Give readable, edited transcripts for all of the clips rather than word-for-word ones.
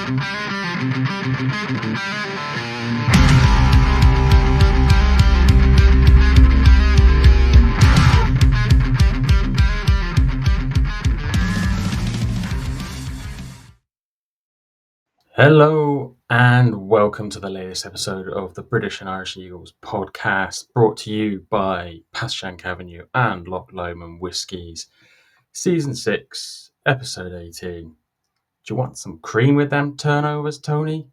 Hello and welcome to the latest episode of the British and Irish Eagles podcast, brought to you by Pashank Avenue and Loch Lomond Whiskies, Season 6, Episode 18. Do you want some cream with them turnovers, Tony?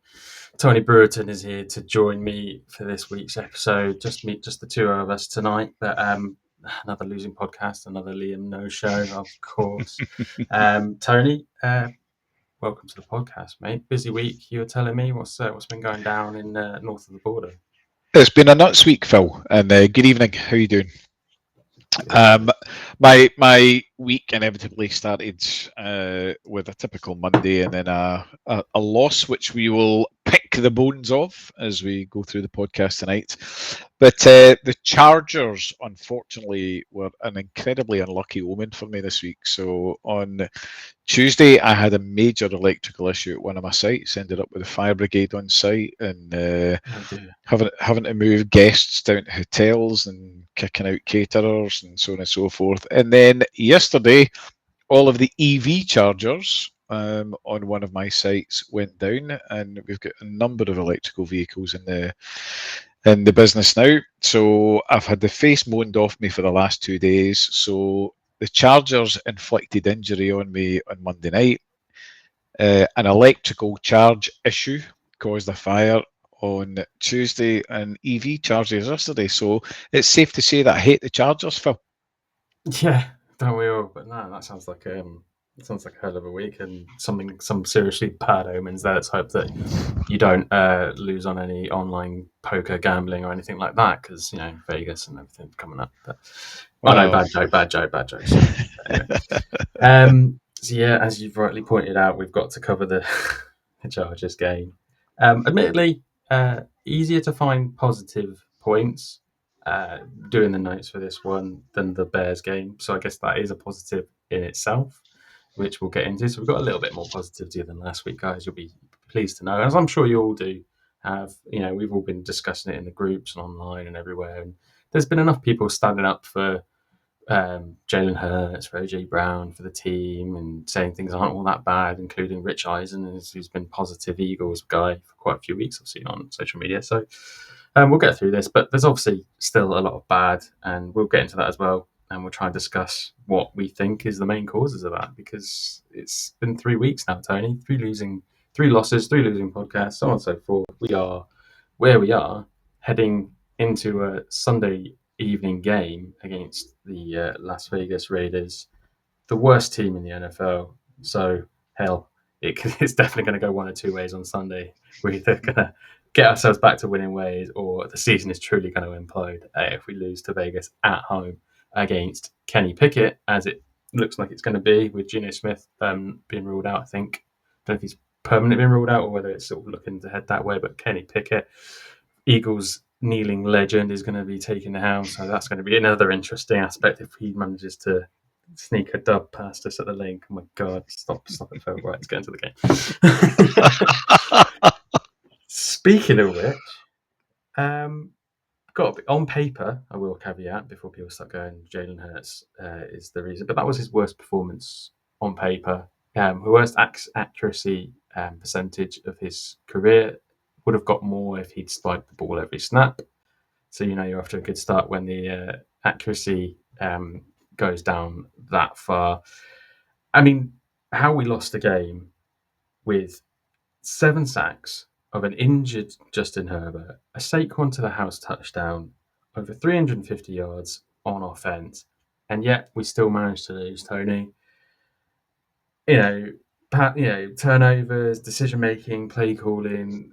Tony Brewerton is here to join me for this week's episode. Just the two of us tonight, but another losing podcast, another Liam no show, of course. Tony, welcome to the podcast, mate. Busy week. You were telling me what's been going down in north of the border. It's been a nuts week, Phil, and good evening. How are you doing? My week inevitably started with a typical Monday, and then a loss, which we will pick the bones of as we go through the podcast tonight. But the Chargers, unfortunately, were an incredibly unlucky omen for me this week. So on Tuesday, I had a major electrical issue at one of my sites. Ended up with a fire brigade on site and having to move guests down to hotels and kicking out caterers and so on and so forth. And then yesterday, all of the EV chargers on one of my sites went down, and we've got a number of electrical vehicles in the business now. So I've had the face moaned off me for the last 2 days. So the chargers inflicted injury on me on Monday night. An electrical charge issue caused a fire on Tuesday, and EV chargers yesterday. So it's safe to say that I hate the Chargers, Phil. Yeah, don't we all? But no, that sounds like a hell of a week and some seriously bad omens there. Let's hope that you don't lose on any online poker gambling or anything like that, because Vegas and everything coming up. But no, bad joke. So, anyway. So yeah, as you've rightly pointed out, we've got to cover the Chargers game. Admittedly, easier to find positive points doing the notes for this one than the Bears game. So I guess that is a positive in itself, which we'll get into. So we've got a little bit more positivity than last week, guys. You'll be pleased to know, as I'm sure you all do have. We've all been discussing it in the groups and online and everywhere. And there's been enough people standing up for Jalen Hurts, for AJ Brown, for the team, and saying things aren't all that bad, including Rich Eisen, who's been positive Eagles guy for quite a few weeks I've seen on social media. So we'll get through this, but there's obviously still a lot of bad, and we'll get into that as well. And we'll try and discuss what we think is the main causes of that, because it's been 3 weeks now, Tony. 3 losses, 3 losing podcasts, so on and so forth. We are where we are, heading into a Sunday evening game against the Las Vegas Raiders, the worst team in the NFL. So, hell, it's definitely going to go one or two ways on Sunday. We're either going to get ourselves back to winning ways, or the season is truly going to implode if we lose to Vegas at home against Kenny Pickett, as it looks like it's going to be, with Geno Smith being ruled out. I think, I don't know if he's permanently been ruled out or whether it's sort of looking to head that way, but Kenny Pickett, Eagles kneeling legend, is going to be taking the helm, so that's going to be another interesting aspect if he manages to sneak a dub past us at the link. Oh my God, stop it, Phil. Right, let's get into the game. Speaking of which, got on paper, I will caveat before people start going, Jalen Hurts is the reason, but that was his worst performance on paper. The worst accuracy percentage of his career. Would have got more if he'd spiked the ball every snap. So you're off to a good start when the accuracy goes down that far. I mean, how we lost the game with 7 sacks of an injured Justin Herbert, a Saquon to the house touchdown, over 350 yards on offense, and yet we still managed to lose, Tony. Turnovers, decision making, play calling.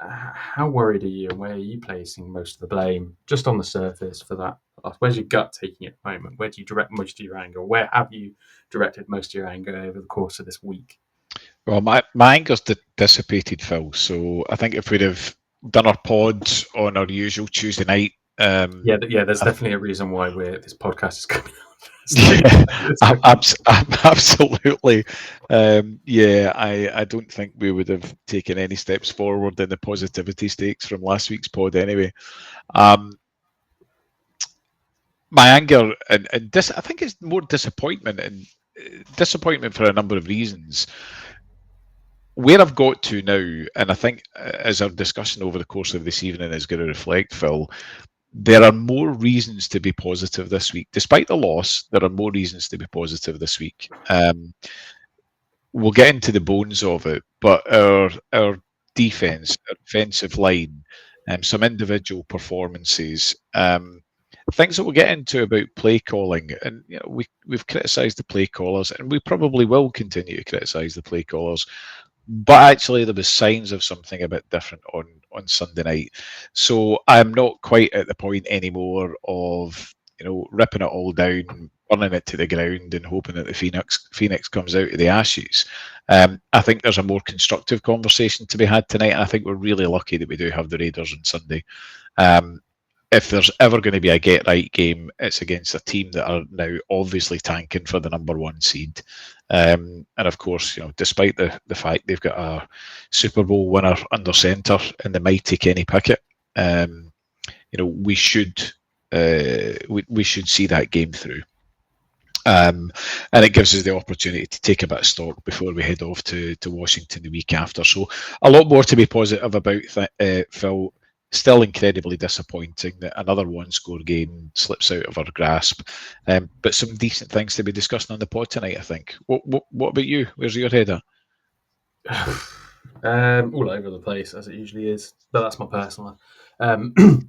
How worried are you, and where are you placing most of the blame, just on the surface, for that? Where's your gut taking you at the moment? Where do you direct most of your anger? Where have you directed most of your anger over the course of this week? Well, my anger's dissipated, Phil. So I think if we'd have done our pods on our usual Tuesday night Yeah. There's I definitely a reason why this podcast is coming out first thing. Yeah, It's like, absolutely. Yeah, I don't think we would have taken any steps forward in the positivity stakes from last week's pod anyway. Um, my anger and I think it's more disappointment and disappointment for a number of reasons. Where I've got to now, and I think as our discussion over the course of this evening is going to reflect, Phil, there are more reasons to be positive this week. Despite the loss, there are more reasons to be positive this week. We'll get into the bones of it, but our defense, our defensive line, some individual performances, things that we'll get into about play calling, and we've criticised the play callers, and we probably will continue to criticise the play callers. But actually, there was signs of something a bit different on Sunday night. So I'm not quite at the point anymore of ripping it all down, burning it to the ground, and hoping that the Phoenix comes out of the ashes. I think there's a more constructive conversation to be had tonight, and I think we're really lucky that we do have the Raiders on Sunday. Um, if there's ever going to be a get right game, it's against a team that are now obviously tanking for the number one seed. And of course, despite the fact they've got a Super Bowl winner under centre in the mighty Kenny Pickett, we should we should see that game through. And it gives us the opportunity to take a bit of stock before we head off to Washington the week after. So a lot more to be positive about, Phil. Still incredibly disappointing that another one-score game slips out of our grasp. But some decent things to be discussing on the pod tonight, I think. What about you? Where's your head at? all over the place, as it usually is. But that's my personal. With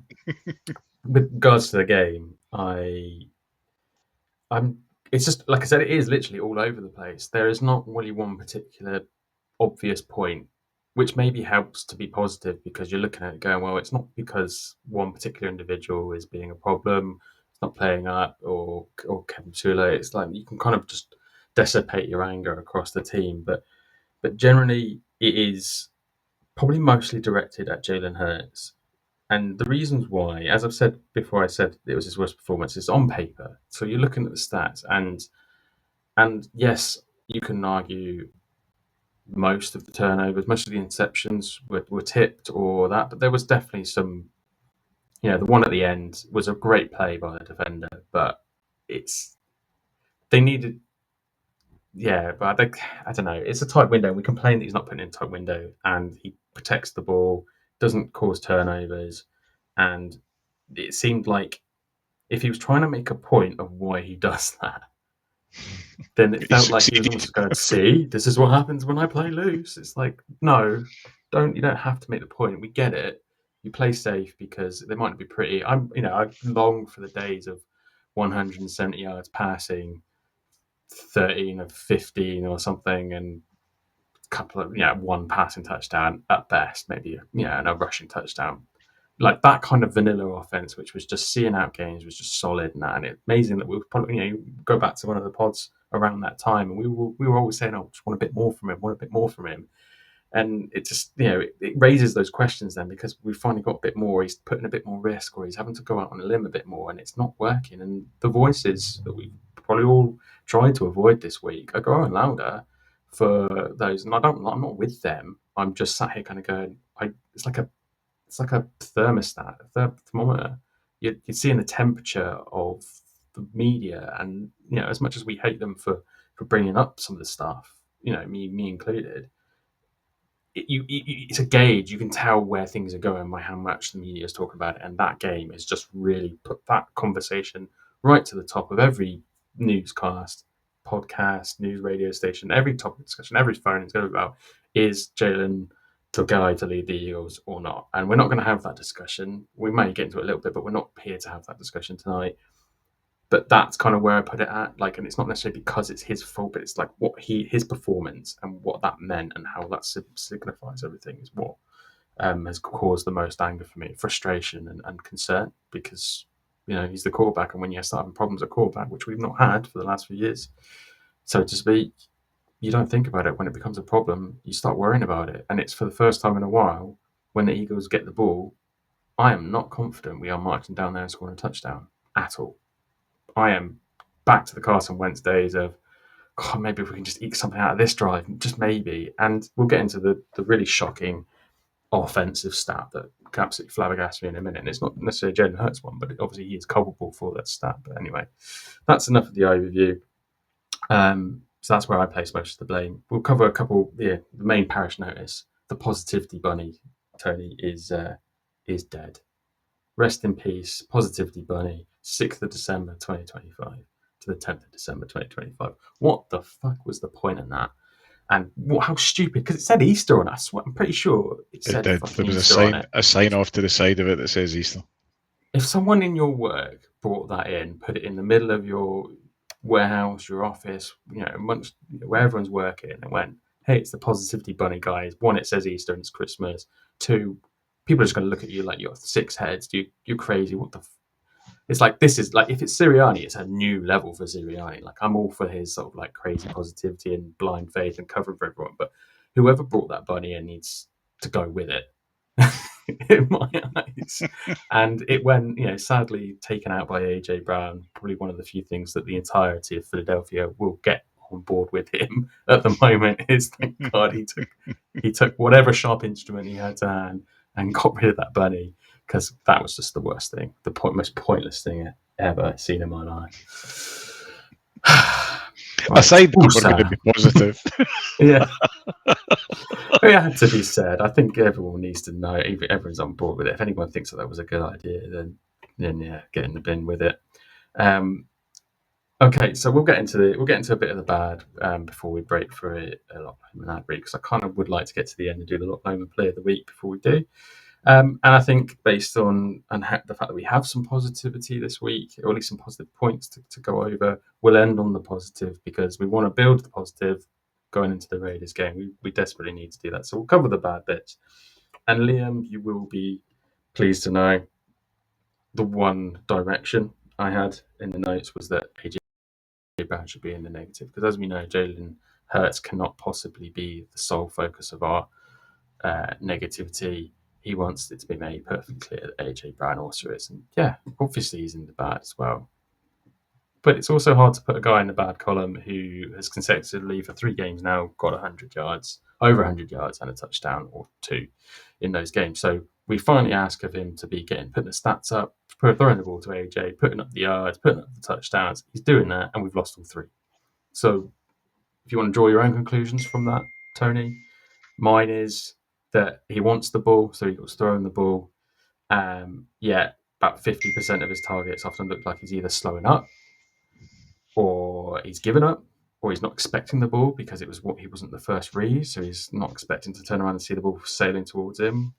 regards to the game, I'm. It's just like I said. It is literally all over the place. There is not really one particular obvious point, which maybe helps to be positive because you're looking at it going, well, it's not because one particular individual is being a problem, it's not playing up, or Kevin Sula. It's like you can kind of just dissipate your anger across the team, but generally it is probably mostly directed at Jalen Hurts. And the reasons why, as I've said before, I said it was his worst performance, is on paper. So you're looking at the stats, and yes, you can argue most of the turnovers, most of the interceptions were tipped or that, but there was definitely some. The one at the end was a great play by the defender, but it's they needed. Yeah, but I don't know. It's a tight window. We complain that he's not putting in a tight window, and he protects the ball, doesn't cause turnovers, and it seemed like if he was trying to make a point of why he does that, then it He felt like he was succeeded. almost going, "See, this is what happens when I play loose." It's like, no, don't. You don't have to make the point. We get it. You play safe because they might not be pretty. I long for the days of 170 yards passing, 13 of 15 or something, and couple of one passing touchdown at best, maybe and a rushing touchdown. Like that kind of vanilla offense, which was just seeing out games, was just solid and that. And it's amazing that we were probably go back to one of the pods around that time, and we were always saying, "Oh, just want a bit more from him, want a bit more from him." And it just it raises those questions then because we finally got a bit more. He's putting a bit more risk, or he's having to go out on a limb a bit more, and it's not working. And the voices that we probably all tried to avoid this week are growing louder for those. And I'm not with them. I'm just sat here kind of going, it's like a thermostat, a thermometer. You're seeing the temperature of the media, and as much as we hate them for bringing up some of the stuff, me included, it's a gauge. You can tell where things are going by how much the media is talking about it, and that game has just really put that conversation right to the top of every newscast, podcast, news radio station, every topic discussion, every phone is going to be about is Jalen the guy to lead the Eagles or not? And we're not going to have that discussion. We may get into it a little bit, but we're not here to have that discussion tonight. But that's kind of where I put it at. Like, and it's not necessarily because it's his fault, but it's like his performance and what that meant and how that signifies everything is what has caused the most anger for me, frustration and concern because he's the quarterback, and when you start having problems at quarterback, which we've not had for the last few years, so to speak, you don't think about it. When it becomes a problem, you start worrying about it, and it's for the first time in a while when the Eagles get the ball, I am not confident we are marching down there and scoring a touchdown at all. I am back to the Carson Wentz days of, God, maybe if we can just eke something out of this drive, just maybe. And we'll get into the really shocking offensive stat that absolutely flabbergasts me in a minute. And it's not necessarily Jalen Hurts one, but obviously he is culpable for that stat. But anyway, that's enough of the overview. So that's where I place most of the blame. We'll cover a couple. Yeah, the main parish notice: the positivity bunny, Tony, is dead. Rest in peace, positivity bunny. 6th of December 2025 to the 10th of December 2025. What the fuck was the point in that? And how stupid, because it said Easter on us. I'm pretty sure it It said did. There fucking was Easter on it. a sign off to the side of it that says Easter. If someone in your work brought that in, put it in the middle of your warehouse, your office, amongst where everyone's working, and went, "Hey, it's the positivity bunny, guys." One, it says Easter and it's Christmas. Two, people are just going to look at you like you're six heads. You're crazy. What the? It's like, this is like, if it's Sirianni, it's a new level for Sirianni. Like, I'm all for his sort of like crazy positivity and blind faith and covering for everyone, but whoever brought that bunny in needs to go with it. In my eyes. And it went, sadly taken out by AJ Brown. Probably one of the few things that the entirety of Philadelphia will get on board with him at the moment is, thank God he took whatever sharp instrument he had to hand and got rid of that bunny, because that was just the worst thing, most pointless thing ever seen in my life. Right. Aside that, we're going to be positive. Yeah. It had to be said. I think everyone needs to know. Everyone's on board with it. If anyone thinks that was a good idea, then yeah, get in the bin with it. Okay, so we'll get into a bit of the bad before we break for a lot and ad read, because I kind of would like to get to the end and do the lot and play of the week before we do. And I think based on the fact that we have some positivity this week, or at least some positive points to go over, we'll end on the positive, because we want to build the positive going into the Raiders game. We desperately need to do that. So we'll cover the bad bits. And Liam, you will be pleased to know the one direction I had in the notes was that AJ Brown should be in the negative, because as we know, Jalen Hurts cannot possibly be the sole focus of our negativity. He wants it to be made perfectly clear that AJ Brown also is. And yeah, obviously he's in the bad as well. But it's also hard to put a guy in the bad column who has consecutively for 3 games now got 100 yards, over 100 yards and a touchdown or 2 in those games. So we finally ask of him to be putting the stats up, throwing the ball to AJ, putting up the yards, putting up the touchdowns. He's doing that, and we've lost all 3. So if you want to draw your own conclusions from that, Tony, mine is that he wants the ball, so he was throwing the ball. Yet about 50% of his targets often look like he's either slowing up, or he's given up, or he's not expecting the ball because he wasn't the first read, so he's not expecting to turn around and see the ball sailing towards him,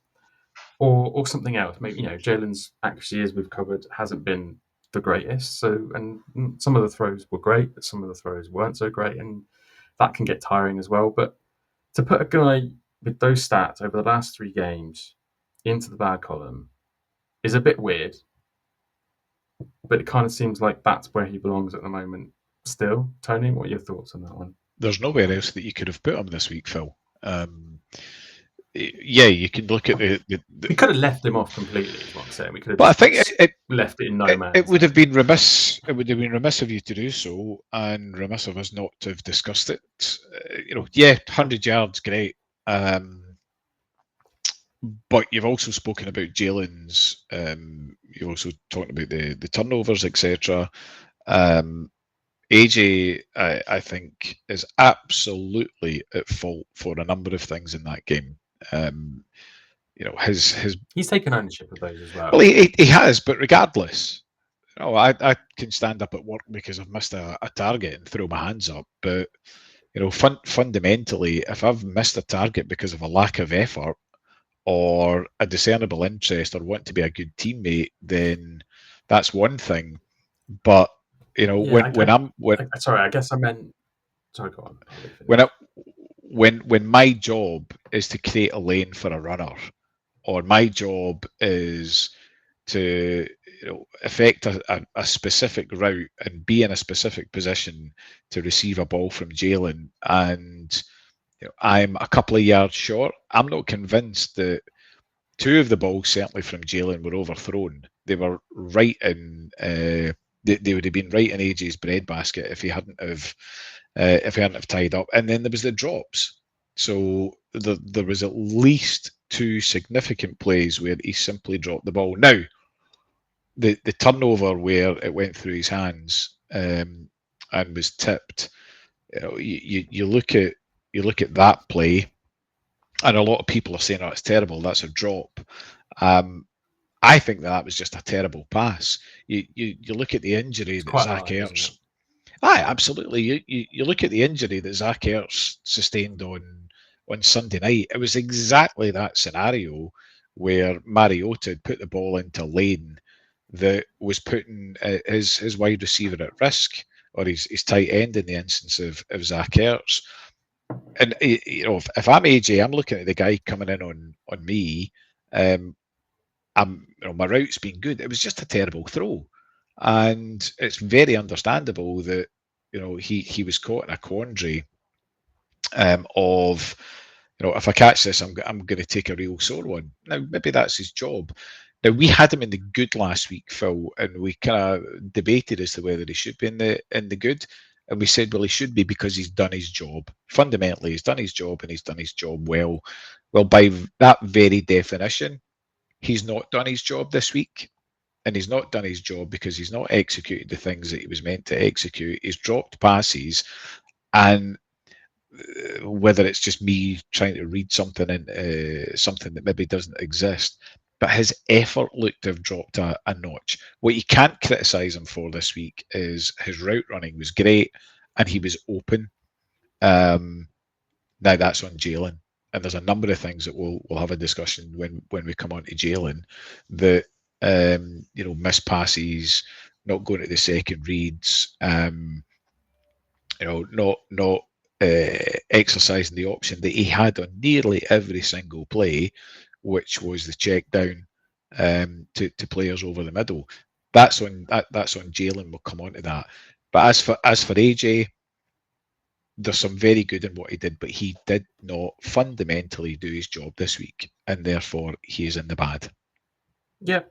or something else. Maybe Jalen's accuracy, as we've covered, hasn't been the greatest. So, and some of the throws were great, but some of the throws weren't so great, and that can get tiring as well. But to put a guy with those stats over the last 3 games into the bad column is a bit weird, but it kind of seems like that's where he belongs at the moment still. Tony, what are your thoughts on that one? There's nowhere else that you could have put him this week, Phil. Yeah, you can look at the we could have left him off completely, is what I'm saying. We could have but I think left it in no man's it would have been remiss. It would have been remiss of you to do so, and remiss of us not to have discussed it. 100 yards, great. But you've also spoken about Jalen's. You've also talked about the turnovers, etc. AJ, I think, is absolutely at fault for a number of things in that game. He's taken ownership of those as well. Well, he has, but regardless, I can stand up at work because I've missed a target and throw my hands up. But fundamentally, if I've missed a target because of a lack of effort or a discernible interest or want to be a good teammate, then that's one thing. But sorry, I guess I meant. Sorry, go on. When my job is to create a lane for a runner, or my job is to affect a specific route and be in a specific position to receive a ball from Jalen, and I'm a couple of yards short, I'm not convinced that two of the balls, certainly from Jalen, were overthrown. They were right in. They would have been right in AJ's breadbasket if he hadn't have tied up. And then there was the drops. So there was at least two significant plays where he simply dropped the ball. Now, the turnover where it went through his hands and was tipped. You look at that play, and a lot of people are saying, "Oh, it's terrible. That's a drop." Um, I think that was just a terrible pass. You look at the injury It's that quite Zach high, isn't it? Ertz. Aye, absolutely. You look at the injury that Zach Ertz sustained on Sunday night. It was exactly that scenario where Mariota had put the ball into lane that was putting his wide receiver at risk, or his tight end in the instance of Zach Ertz. And if I'm AJ, I'm looking at the guy coming in on me. My route's been good. It was just a terrible throw, and it's very understandable that he was caught in a quandary of if I catch this, I'm going to take a real sore one. Now maybe that's his job. Now we had him in the good last week, Phil, and we kind of debated as to whether he should be in the good. And we said, well, he should be because he's done his job. Fundamentally, he's done his job and he's done his job well. Well, by that very definition, he's not done his job this week. And he's not done his job because he's not executed the things that he was meant to execute. He's dropped passes, and whether it's just me trying to read something in something that maybe doesn't exist, but his effort looked to have dropped a notch. What you can't criticise him for this week is his route running was great and he was open. Now that's on Jalen, and there's a number of things that we'll have a discussion when we come on to Jalen that missed passes, not going to the second reads, not exercising the option that he had on nearly every single play, which was the check down to players over the middle. That's on Jalen. We'll come on to that. But as for AJ, there's some very good in what he did, but he did not fundamentally do his job this week, and therefore he is in the bad. Yeah,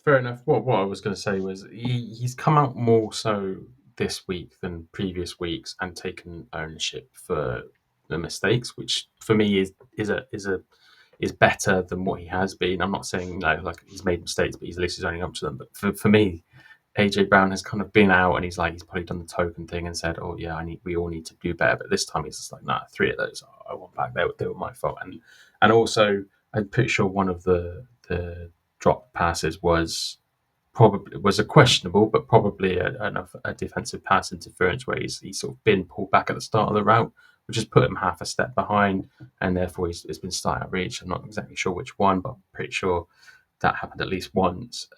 fair enough. What I was going to say was he's come out more so this week than previous weeks and taken ownership for the mistakes, which for me is better than what he has been. I'm not saying like he's made mistakes, but he's at least he's owning up to them. But for me, AJ Brown has kind of been out and he's probably done the token thing and said, "Oh yeah, we all need to do better." But this time he's just like, "Nah, three of those I want back. They were my fault." And also I'm pretty sure one of the drop passes was a questionable, but probably a defensive pass interference where he's sort of been pulled back at the start of the route, which has put him half a step behind, and therefore he's been starting at reach. I'm not exactly sure which one, but I'm pretty sure that happened at least once.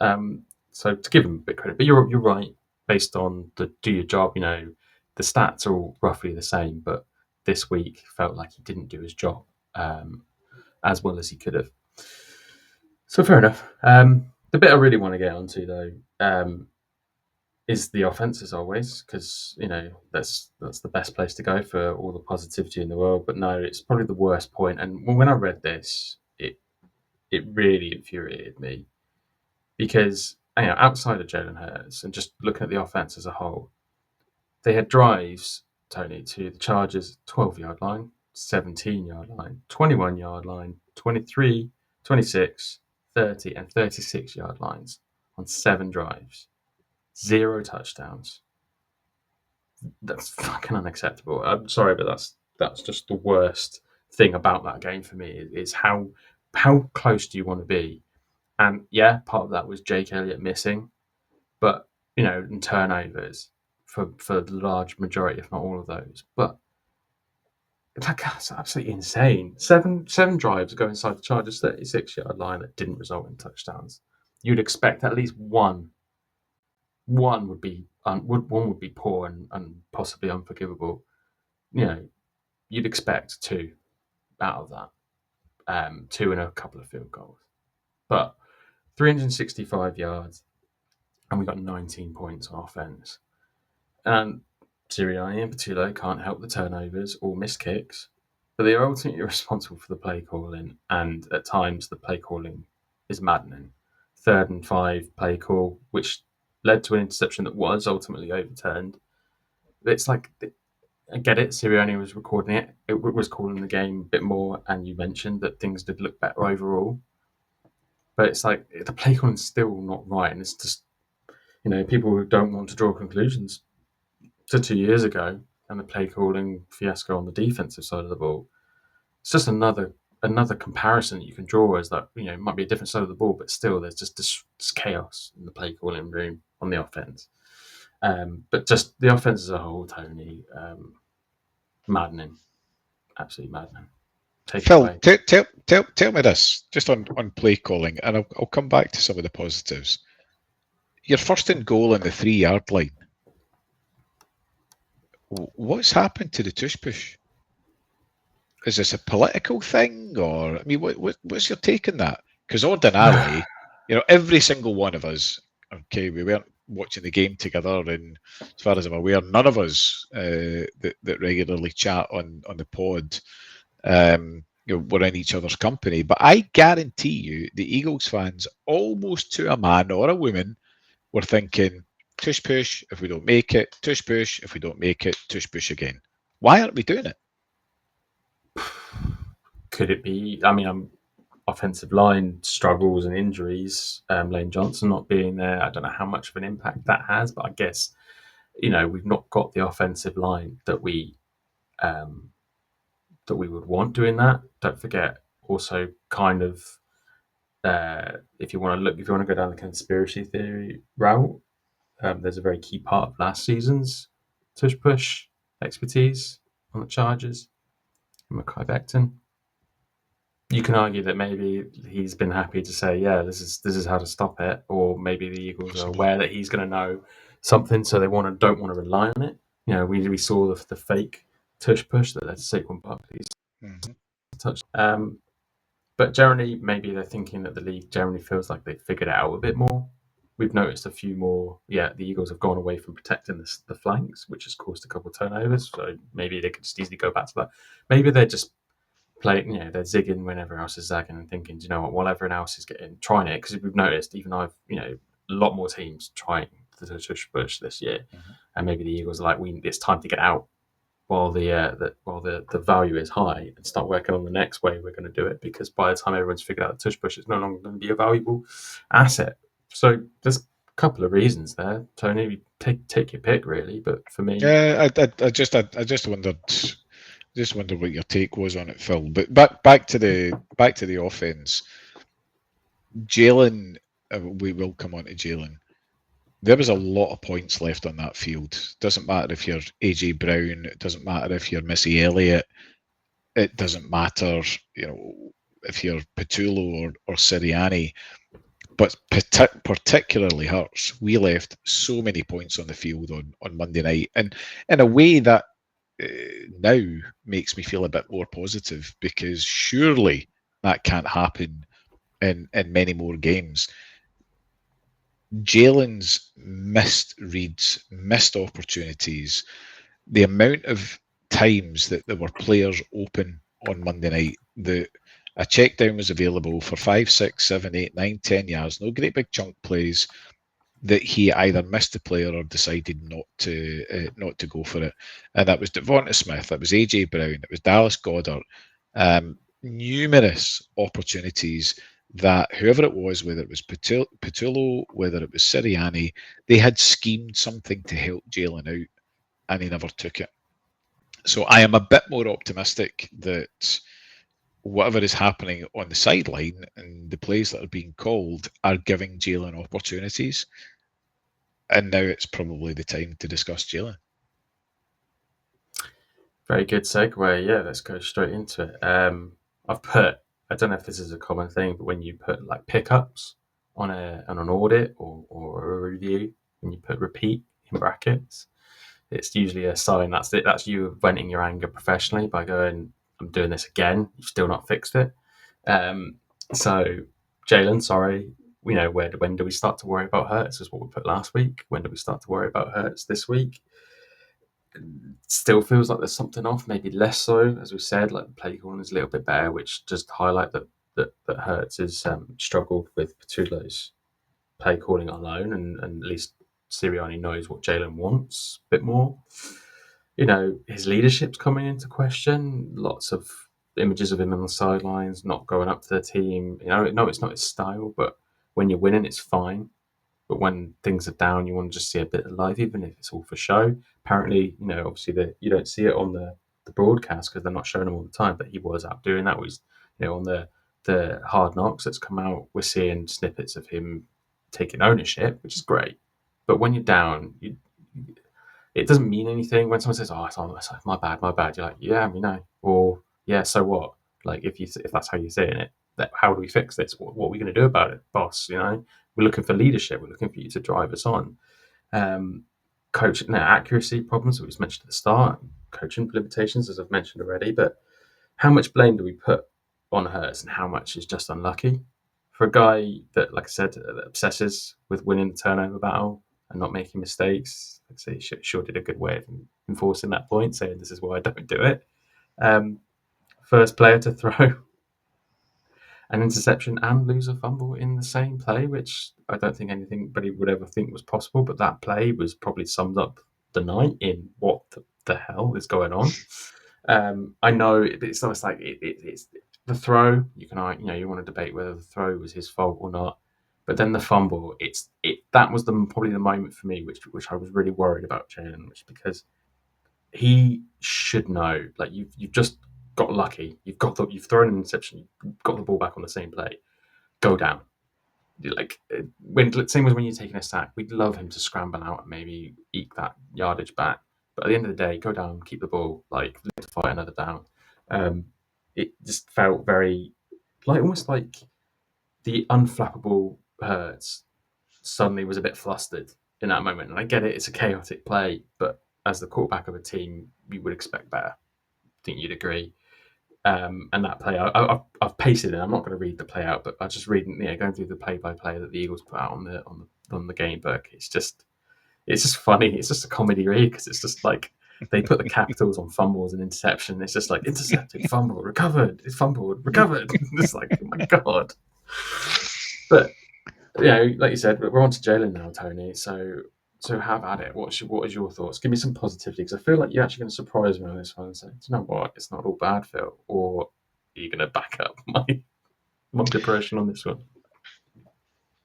So to give him a bit of credit, but you're right. Based on the do your job, the stats are all roughly the same, but this week felt like he didn't do his job as well as he could have. So fair enough. The bit I really want to get onto though is the offense as always, because that's the best place to go for all the positivity in the world. But no, it's probably the worst point. And when I read this, it really infuriated me because outside of Jalen Hurts and just looking at the offense as a whole, they had drives, Tony, to the Chargers 12-yard line, 17-yard line, 21-yard line, 23, 26, 30, and 36-yard lines on 7 drives. 0 touchdowns. That's fucking unacceptable. I'm sorry, but that's just the worst thing about that game for me is how close do you want to be? And yeah, part of that was Jake Elliott missing, but and turnovers for the large majority, if not all of those. But that's absolutely insane. Seven drives go inside the Chargers 36-yard line that didn't result in touchdowns. You'd expect at least one would be poor and possibly unforgivable. You'd expect two out of that, two and a couple of field goals, but 365 yards, and we got 19 points on offense. And Sirianni and Patullo can't help the turnovers or missed kicks, but they are ultimately responsible for the play calling, and at times the play calling is maddening. 3rd and 5 play call, which led to an interception that was ultimately overturned. It's like, I get it. Sirianni was recording it. It was calling the game a bit more, and you mentioned that things did look better overall. But it's like the play calling's still not right, and it's just people who don't want to draw conclusions to 2 years ago and the play calling fiasco on the defensive side of the ball. It's just another comparison that you can draw as that it might be a different side of the ball, but still there's just this chaos in the play calling room on the offense. But just the offense as a whole, Tony, maddening, absolutely maddening. Take it Phil, away. tell me this, just on play calling, and I'll come back to some of the positives. Your first and goal on the 3-yard line. What's happened to the tush push? Is this a political thing, or I mean, what's your take on that? Because ordinarily, every single one of us, okay, we weren't watching the game together, and as far as I'm aware, none of us that regularly chat on the pod, we're in each other's company. But I guarantee you, the Eagles fans, almost to a man or a woman, were thinking, tush push if we don't make it, tush push if we don't make it, tush push again. Why aren't we doing it? Could it be? I mean, offensive line struggles and injuries. Lane Johnson not being there, I don't know how much of an impact that has, but I guess we've not got the offensive line um, that we would want doing that. Don't forget, also kind of if you want to go down the conspiracy theory route, there's a very key part of last season's tush push expertise on the Chargers, Mackay Becton. You can argue that maybe he's been happy to say, yeah, this is how to stop it, or maybe the Eagles are Possibly. aware that he's going to know something, so they don't want to rely on it. We saw the fake tush push that led to Saquon Barkley's Mm-hmm. touch. But generally, maybe they're thinking that the league generally feels like they've figured it out a bit more. We've noticed a few more. Yeah, the Eagles have gone away from protecting the flanks, which has caused a couple of turnovers. So maybe they could just easily go back to that. Maybe they're just playing, they're zigging when everyone else is zagging and thinking, do you know what, while everyone else is trying it, because we've noticed, even a lot more teams trying the tush push this year, Mm-hmm. and maybe the Eagles are like, it's time to get out while the value is high and start working on the next way we're going to do it, because by the time everyone's figured out the tush push, it's no longer going to be a valuable asset. So there's a couple of reasons there, Tony. Take your pick, really, but for me, Yeah, I just wondered what your take was on it, Phil. But back to the offense. Jalen, we will come on to Jalen. There was a lot of points left on that field. Doesn't matter if you're AJ Brown. It doesn't matter if you're Missy Elliott. It doesn't matter, if you're Petullo or Sirianni. But particularly hurts. We left so many points on the field on Monday night, and in a way that now makes me feel a bit more positive, because surely that can't happen in many more games. Jalen's missed reads, missed opportunities, the amount of times that there were players open on Monday night, a check down was available for 5, 6, 7, 8, 9, 10 yards, no great big chunk plays, that he either missed the player or decided not to go for it. And that was Devonta Smith, that was AJ Brown, it was Dallas Goedert. Numerous opportunities that whoever it was, whether it was Petullo, whether it was Sirianni, they had schemed something to help Jalen out, and he never took it. So I am a bit more optimistic that whatever is happening on the sideline and the plays that are being called are giving Jalen opportunities. And now it's probably the time to discuss Jalen. very good segue. Yeah, let's go straight into it. I don't know if this is a common thing, but when you put like pickups on an audit or a review, when you put repeat in brackets, it's usually a sign that's you venting your anger professionally by going, I'm doing this again. You've still not fixed it. Um, so Jalen, sorry, when do we start to worry about Hurts? Is what we put last week. When do we start to worry about Hurts this week? Still feels like there's something off, maybe less so, as we said, like the play calling is a little bit better, which just highlight that that Hertz has struggled with Patullo's play calling alone, and at least Sirianni knows what Jalen wants a bit more. His leadership's coming into question. Lots of images of him on the sidelines, not going up to the team. No, it's not his style, but when you're winning, it's fine. But when things are down, you want to just see a bit of life, even if it's all for show. Apparently, obviously you don't see it on the broadcast because they're not showing him all the time. But he was out doing that. Was on the Hard Knocks that's come out, we're seeing snippets of him taking ownership, which is great. But when you're down, it doesn't mean anything when someone says, "Oh, it's like, my bad, my bad." You're like, "Yeah, we know," or "Yeah, so what?" Like if that's how you're saying it, how do we fix this? What are we going to do about it, boss? We're looking for leadership. We're looking for you to drive us on. Um, Coaching accuracy problems that we just mentioned at the start, coaching limitations, as I've mentioned already. But how much blame do we put on Hurts, and how much is just unlucky? For a guy that, like I said, that obsesses with winning the turnover battle and not making mistakes, I'd say he sure did a good way of enforcing that point, saying this is why I don't do it. Um, First player to throw an interception and lose a fumble in the same play, which I don't think anybody would ever think was possible. But that play was probably summed up the night in what the hell is going on. I know it's almost like it's the throw. You want to debate whether the throw was his fault or not, but then the fumble. That was probably the moment for me, which I was really worried about Jalen, which because he should know. Like you've just got lucky. You've thrown an interception. You've got the ball back on the same play. Go down. Like same as when you're taking a sack. We'd love him to scramble out and maybe eke that yardage back. But at the end of the day, go down, keep the ball, like live to fight another down. Um, it just felt very almost like the unflappable Hurts suddenly was a bit flustered in that moment. And I get it; it's a chaotic play, but as the quarterback of a team, you would expect better. I think you'd agree. And that play, I've pasted it. I'm not going to read the play out, but I just reading, going through the play-by-play that the Eagles put out on the game book. It's just funny. It's just a comedy read because it's just like they put the capitals on fumbles and interception. It's just like intercepted, fumbled, recovered, it's fumbled, recovered. It's like, oh my god. But like you said, we're on to Jalen now, Tony. So have at it. What is your thoughts? Give me some positivity because I feel like you're actually going to surprise me on this one and say, do you know what? It's not all bad, Phil. Or are you going to back up my depression on this one?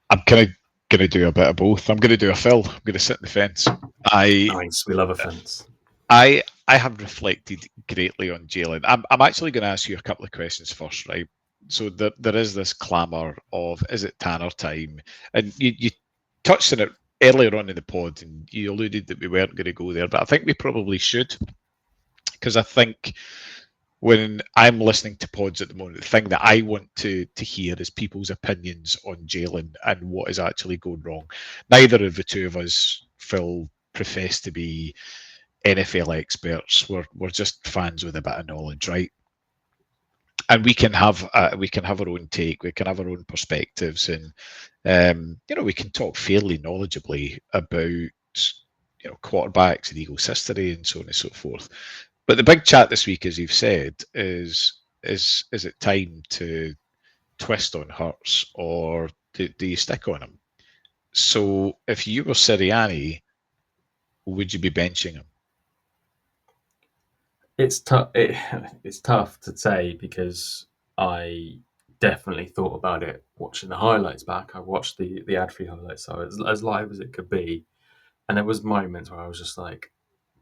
I'm kind of going to do a bit of both. I'm going to do a Phil. I'm going to sit in the fence. I Nice. We love offence. I have reflected greatly on Jalen. I'm actually going to ask you a couple of questions first, right? So there is this clamour of, is it Tanner time? And you touched on it earlier on in the pod, and you alluded that we weren't going to go there, but I think we probably should, because I think when I'm listening to pods at the moment, the thing that I want to hear is people's opinions on Jalen and what is actually going wrong. Neither of the two of us, Phil, profess to be NFL experts. We're just fans with a bit of knowledge, right? And we can have our own take. We can have our own perspectives, and we can talk fairly knowledgeably about quarterbacks and Eagles history and so on and so forth. But the big chat this week, as you've said, is it time to twist on Hurts or do you stick on him? So if you were Sirianni, would you be benching him? It's tough. It's tough to say because I definitely thought about it watching the highlights back. I watched the ad-free highlights, so as live as it could be, and there was moments where I was just like,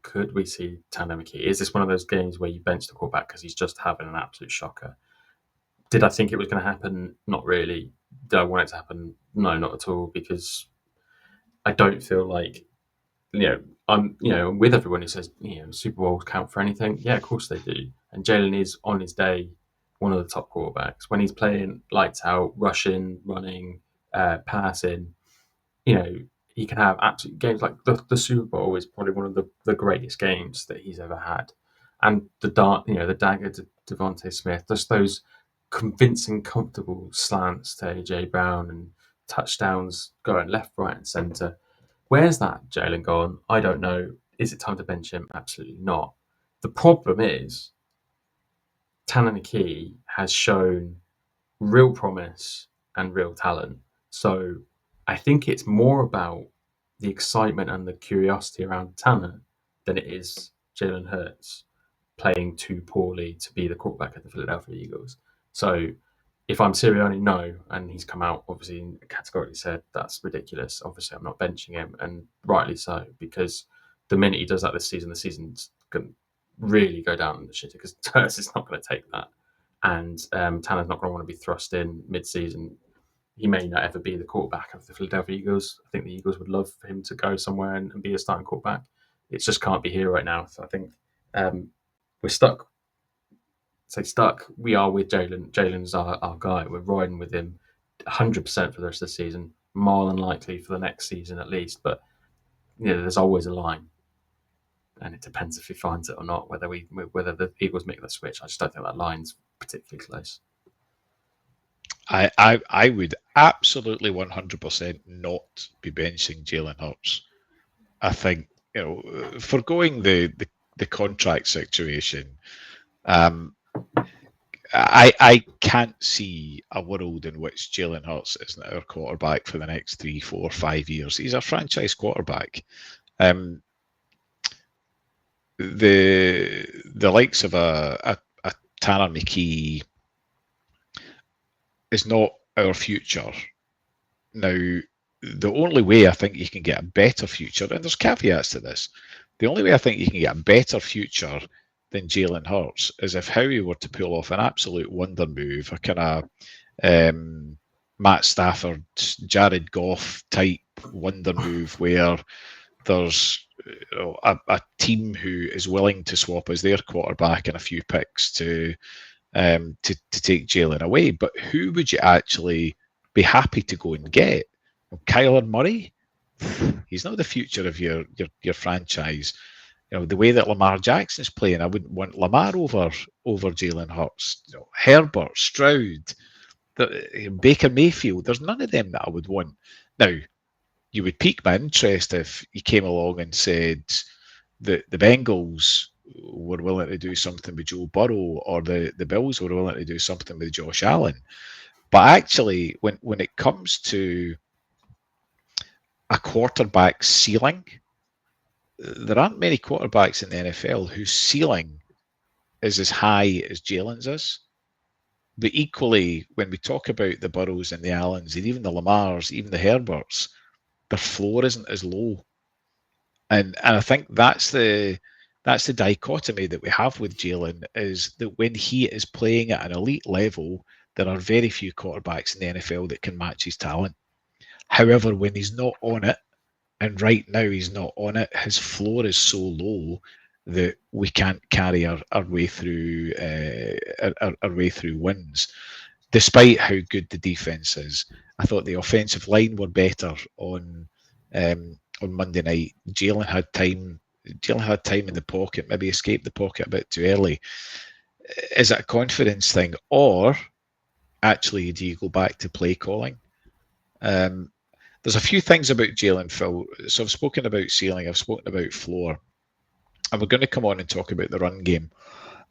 could we see Tanner McKee? Is this one of those games where you bench the quarterback because he's just having an absolute shocker? Did I think it was going to happen? Not really. Did I want it to happen? No, not at all. Because I don't feel like I'm with everyone who says Super Bowls count for anything. Yeah, of course they do. And Jalen is on his day one of the top quarterbacks when he's playing lights out, rushing, running, passing. You know, he can have absolute games like the Super Bowl is probably one of the greatest games that he's ever had. And the dagger to Devontae Smith, just those convincing, comfortable slants to AJ Brown and touchdowns going left, right, and centre. Where's that Jalen gone? I don't know. Is it time to bench him? Absolutely not. The problem is Tanner McKee has shown. real promise and real talent. So I think it's more about the excitement and the curiosity around Tanner than it is Jalen Hurts playing too poorly to be the quarterback of the Philadelphia Eagles. So if I'm Sirianni, no, and he's come out obviously and categorically said that's ridiculous. Obviously, I'm not benching him, and rightly so, because the minute he does that this season, the season's going to really go down in the shitter because Hurts is not going to take that, and Tanner's not going to want to be thrust in mid-season. He may not ever be the quarterback of the Philadelphia Eagles. I think the Eagles would love for him to go somewhere and be a starting quarterback. It just can't be here right now. So I think um, we're stuck. Say stuck. We are with Jalen. Jalen's our guy. We're riding with him 100% for the rest of the season. More than likely for the next season at least. But there's always a line, and it depends if he finds it or not. Whether the Eagles make the switch. I just don't think that line's particularly close. I would absolutely 100% not be benching Jalen Hurts. I think, foregoing the contract situation, I can't see a world in which Jalen Hurts isn't our quarterback for the next 3, 4, 5 years. He's a franchise quarterback. The likes of a Tanner McKee is not our future. Now, the only way I think you can get a better future, and there's caveats to this, the only way I think you can get a better future than Jalen Hurts is if Howie were to pull off an absolute wonder move, a kind of Matt Stafford, Jared Goff type wonder move where there's a team who is willing to swap as their quarterback and a few picks to take Jalen away. But who would you actually be happy to go and get? Kyler Murray? He's not the future of your franchise. The way that Lamar Jackson's playing, I wouldn't want Lamar over Jalen Hurts. Herbert, Stroud, Baker Mayfield. There's none of them that I would want. Now, you would pique my interest if you came along and said that the Bengals were willing to do something with Joe Burrow, or the Bills were willing to do something with Josh Allen. But actually, when it comes to a quarterback ceiling, there aren't many quarterbacks in the NFL whose ceiling is as high as Jalen's is. But equally, when we talk about the Burrows and the Allens, and even the Lamars, even the Herberts, their floor isn't as low. And I think that's the dichotomy that we have with Jalen, is that when he is playing at an elite level, there are very few quarterbacks in the NFL that can match his talent. However, when he's not on it, and right now he's not on it, his floor is so low that we can't carry our way through our way through wins. Despite how good the defense is, I thought the offensive line were better on Monday night. Jalen had time in the pocket, maybe escaped the pocket a bit too early. Is it a confidence thing, or actually do you go back to play calling? There's a few things about Jalen, Phil. So I've spoken about ceiling, I've spoken about floor, and we're going to come on and talk about the run game.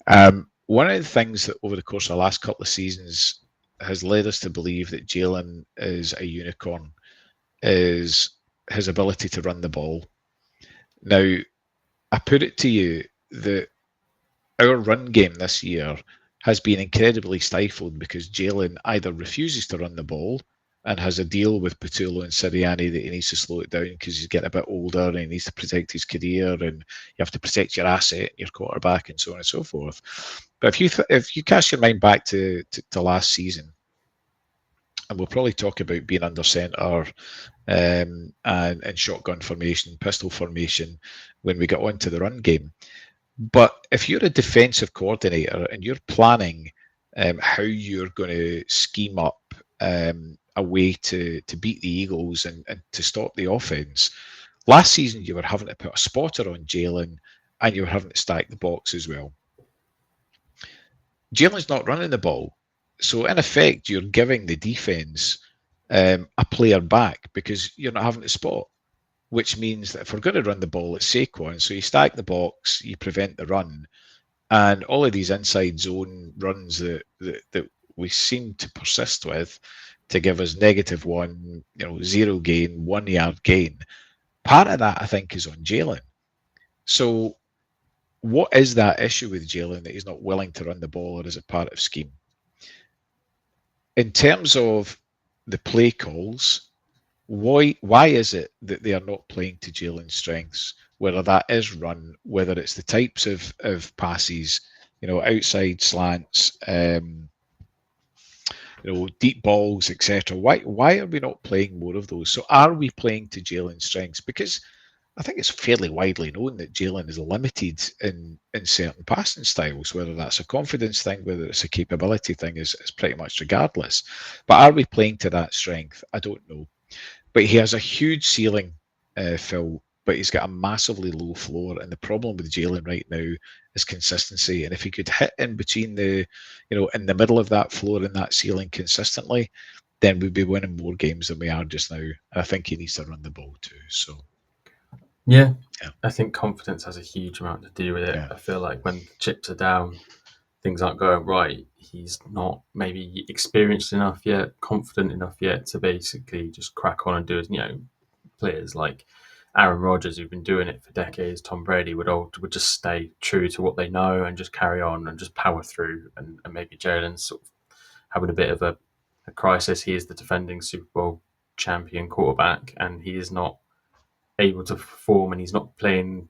One of the things that over the course of the last couple of seasons has led us to believe that Jalen is a unicorn is his ability to run the ball. Now, I put it to you that our run game this year has been incredibly stifled because Jalen either refuses to run the ball and has a deal with Patullo and Sirianni that he needs to slow it down because he's getting a bit older and he needs to protect his career, and you have to protect your asset, your quarterback, and so on and so forth. But if you cast your mind back to last season, and we'll probably talk about being under centre and shotgun formation, pistol formation when we get on to the run game. But if you're a defensive coordinator and you're planning how you're going to scheme up a way to beat the Eagles and to stop the offense, last season you were having to put a spotter on Jalen and you were having to stack the box as well. Jalen's not running the ball. So in effect, you're giving the defense a player back because you're not having to spot, which means that if we're going to run the ball, it's Saquon. So you stack the box, you prevent the run, and all of these inside zone runs that we seem to persist with to give us -1, 0 gain, 1 yard gain. Part of that, I think, is on Jalen. So, what is that issue with Jalen that he's not willing to run the ball, or is it part of scheme? In terms of the play calls, why is it that they are not playing to Jalen's strengths? Whether that is run, whether it's the types of passes, outside slants, deep balls, etc. Why are we not playing more of those? So are we playing to Jalen's strengths? Because I think it's fairly widely known that Jalen is limited in certain passing styles, whether that's a confidence thing, whether it's a capability thing, is pretty much regardless. But are we playing to that strength? I don't know. But he has a huge ceiling, Phil, but he's got a massively low floor. And the problem with Jalen right now is consistency. And if he could hit in between in the middle of that floor and that ceiling consistently, then we'd be winning more games than we are just now. I think he needs to run the ball too. So, Yeah, yeah. I think confidence has a huge amount to do with it. Yeah. I feel like when the chips are down, things aren't going right. He's not maybe experienced enough yet, confident enough yet to basically just crack on and do it. Players like Aaron Rodgers, who've been doing it for decades, Tom Brady would just stay true to what they know and just carry on and just power through. And maybe Jalen's sort of having a bit of a crisis. He is the defending Super Bowl champion quarterback, and he is not able to perform, and he's not playing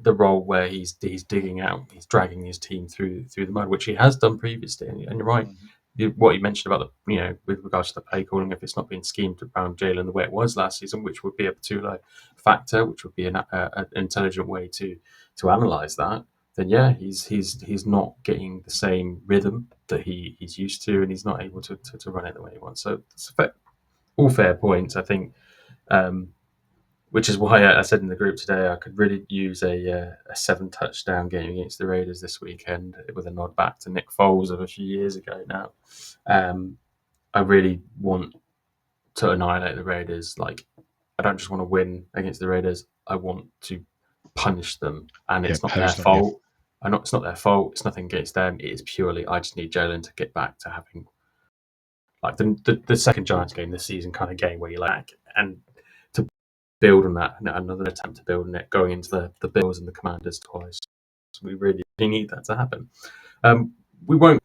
the role where he's digging out, he's dragging his team through the mud, which he has done previously. And you're right, Mm-hmm. what you mentioned about with regards to the play calling, if it's not being schemed around Jalen the way it was last season, which would be a Patullo factor, which would be an intelligent way to analyze that. Then yeah, he's not getting the same rhythm that he's used to, and he's not able to run it the way he wants. So it's all fair points, I think. Um, which is why I said in the group today I could really use a 7 touchdown game against the Raiders this weekend with a nod back to Nick Foles of a few years ago now. Um, I really want to annihilate the Raiders. Like, I don't just want to win against the Raiders. I want to punish them, and Yeah, it's not their house them. Yeah. fault. It's not their fault. It's nothing against them. It is purely I just need Jalen to get back to having like the second Giants game this season kind of game where you like and to build on that, another attempt to build on it, going into the Bills and the Commanders twice. So we really need that to happen. We won't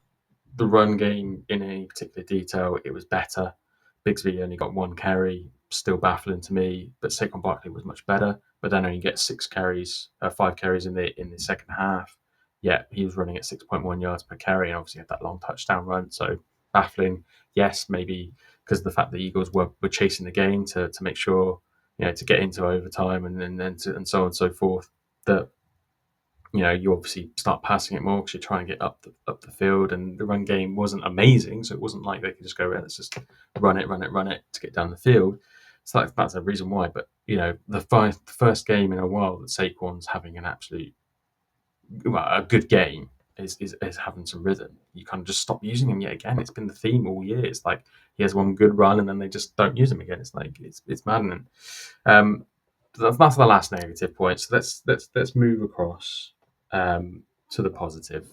the run game in any particular detail. It was better. Bigsby only got 1 carry, still baffling to me. But Saquon Barkley was much better. But then only gets 6 carries, 5 carries in the second half. Yeah, he was running at 6.1 yards per carry, and obviously had that long touchdown run. So baffling. Yes, maybe because of the fact the Eagles were chasing the game to make sure to get into overtime and so on and so forth. That you obviously start passing it more because you're trying to get up the field, and the run game wasn't amazing, so it wasn't like they could just go, let's just run it to get down the field. So that's a reason why. But the first game in a while that Saquon's having an absolute a good game is having some rhythm. You kind of just stop using him yet again. It's been the theme all year. It's like he has one good run and then they just don't use him again. It's like it's maddening. Um, that's the last negative point. So let's move across to the positive,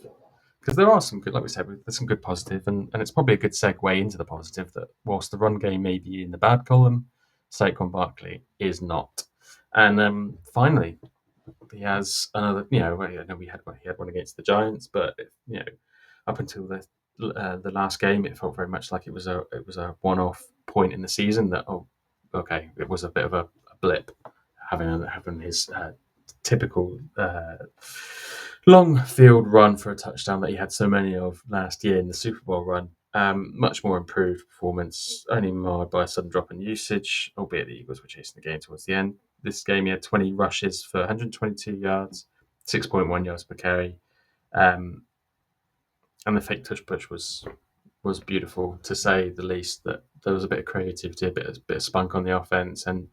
because there are some good, like we said, there's some good positive, and it's probably a good segue into the positive that whilst the run game may be in the bad column, Saquon Barkley is not. And finally, he has another. I know he had one against the Giants, but up until the last game, it felt very much like it was a one-off point in the season that okay, it was a bit of a blip, having his typical long field run for a touchdown that he had so many of last year in the Super Bowl run. Much more improved performance, only marred by a sudden drop in usage, albeit the Eagles were chasing the game towards the end. This game, he had 20 rushes for 122 yards, 6.1 yards per carry. Um, and the fake touch push was beautiful, to say the least. That there was a bit of creativity, a bit of spunk on the offense, and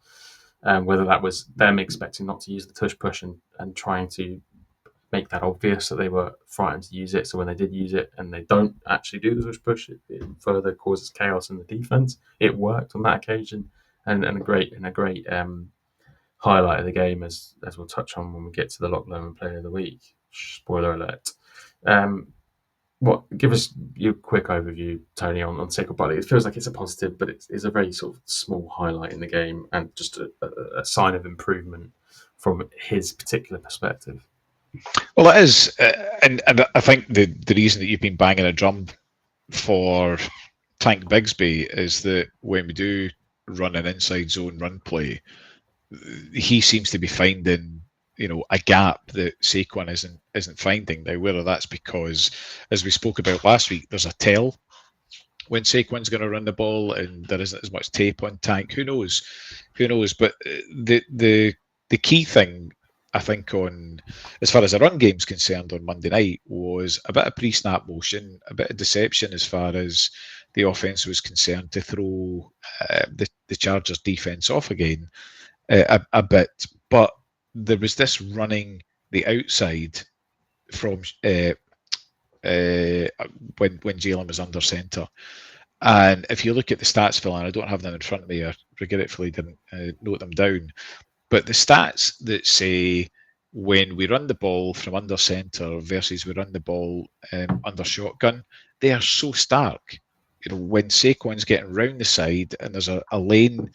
whether that was them expecting not to use the tush push and trying to make that obvious that they were frightened to use it. So when they did use it and they don't actually do the tush push, it further causes chaos in the defense. It worked on that occasion, and a great highlight of the game, as we'll touch on when we get to the Lock Lomond Player of the Week. Spoiler alert. Um, Give us your quick overview, Tony, on Sacred Body. It feels like it's a positive, but it's a very sort of small highlight in the game and just a sign of improvement from his particular perspective. Well, it is, and I think the reason that you've been banging a drum for Tank Bigsby is that when we do run an inside zone run play, he seems to be finding a gap that Saquon isn't finding now. Whether that's because, as we spoke about last week, there's a tell when Saquon's going to run the ball and there isn't as much tape on Tank. Who knows? Who knows? But the key thing, I think, on as far as the run game's concerned on Monday night was a bit of pre-snap motion, a bit of deception as far as the offense was concerned to throw the Chargers defense off again a bit. But there was this running the outside from when Jalen was under centre. And if you look at the stats, Phil, and I don't have them in front of me, I regretfully didn't note them down, but the stats that say when we run the ball from under centre versus we run the ball under shotgun, they are so stark. When Saquon's getting round the side and there's a lane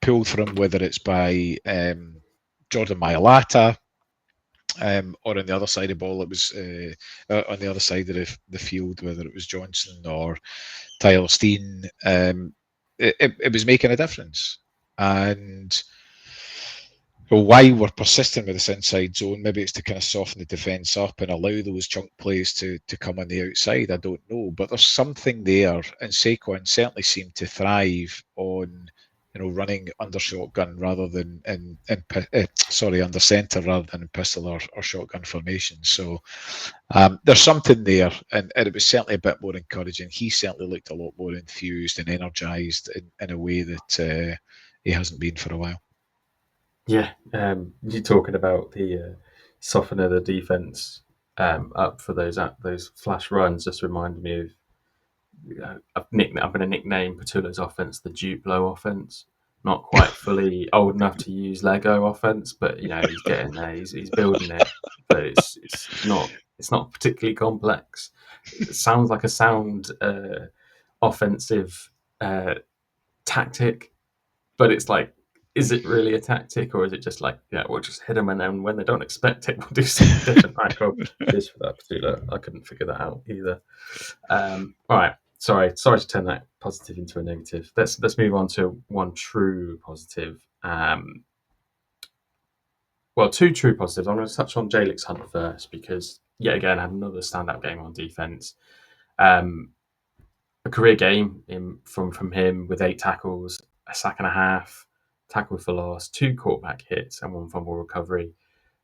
pulled for him, whether it's by Jordan Mailata, or on the other side of the ball, it was on the other side of the field, whether it was Johnson or Tyler Steen, it was making a difference. And why we're persisting with this inside zone, maybe it's to kind of soften the defence up and allow those chunk plays to come on the outside, I don't know. But there's something there, and Saquon certainly seemed to thrive on running under shotgun rather than under centre rather than in pistol or shotgun formation. So there's something there, and it was certainly a bit more encouraging. He certainly looked a lot more enthused and energised in a way that he hasn't been for a while. Yeah, you're talking about the softening of the defense up for those flash runs. Just reminded me of I'm going to nickname Patullo's offense the Duplo offense. Not quite fully old enough to use Lego offense, but he's getting there. He's building it, but it's not particularly complex. It sounds like a sound offensive tactic, but it's like, is it really a tactic, or is it just like, we'll just hit them, and then when they don't expect it, we'll do something different? Right, cool. Cheers for that, Patullo. I couldn't figure that out either. All right. Sorry to turn that positive into a negative. Let's move on to one true positive. Two true positives. I'm going to touch on Jalix Hunt first because, yet again, had another standout game on defense. A career game from him with 8 tackles, a sack and a half, tackle for loss, 2 quarterback hits, and 1 fumble recovery.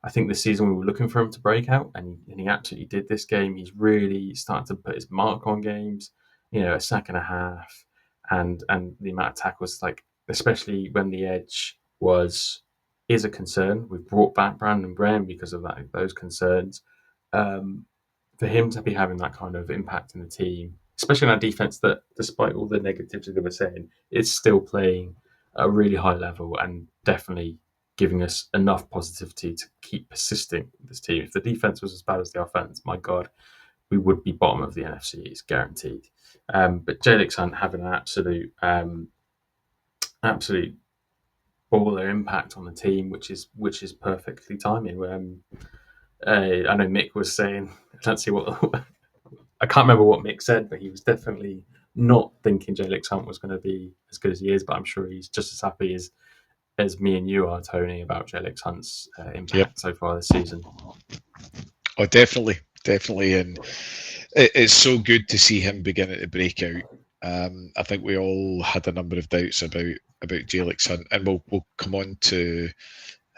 I think this season we were looking for him to break out, and he absolutely did this game. He's really starting to put his mark on games. A sack and a half, and the amount of tackles, like especially when the edge is a concern. We've brought back Brandon Graham because of those concerns. For him to be having that kind of impact in the team, especially in our defense, that despite all the negatives that we're saying, is still playing at a really high level and definitely giving us enough positivity to keep persisting with this team. If the defense was as bad as the offense, my God, we would be bottom of the NFC. It's guaranteed. But Jalix Hunt having an absolute baller impact on the team, which is perfectly timing. I know Mick was saying, let's see what I can't remember what Mick said, but he was definitely not thinking Jalix Hunt was going to be as good as he is. But I'm sure he's just as happy as me and you are, Tony, about Jalix Hunt's impact so far this season. Oh, definitely, and it's so good to see him beginning to break out. I think we all had a number of doubts about Jalix Hunt, and we'll come on to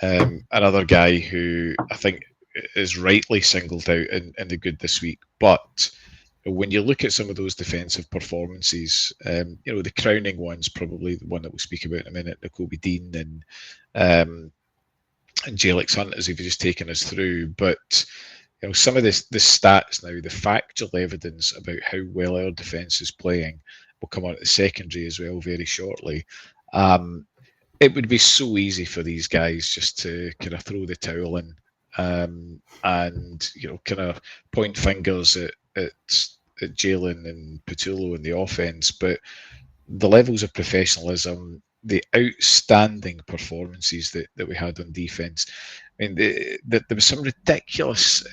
another guy who I think is rightly singled out in the good this week. But when you look at some of those defensive performances, the crowning one's probably the one that we'll speak about in a minute, Nakobe Dean and Jalix Hunt, as if he's just taken us through. But some of the stats now, the factual evidence about how well our defence is playing, will come on at the secondary as well very shortly. It would be so easy for these guys just to kind of throw the towel in and kind of point fingers at at Jalen and Patullo in the offense, but the levels of professionalism, the outstanding performances that we had on defense. I mean, there was some ridiculous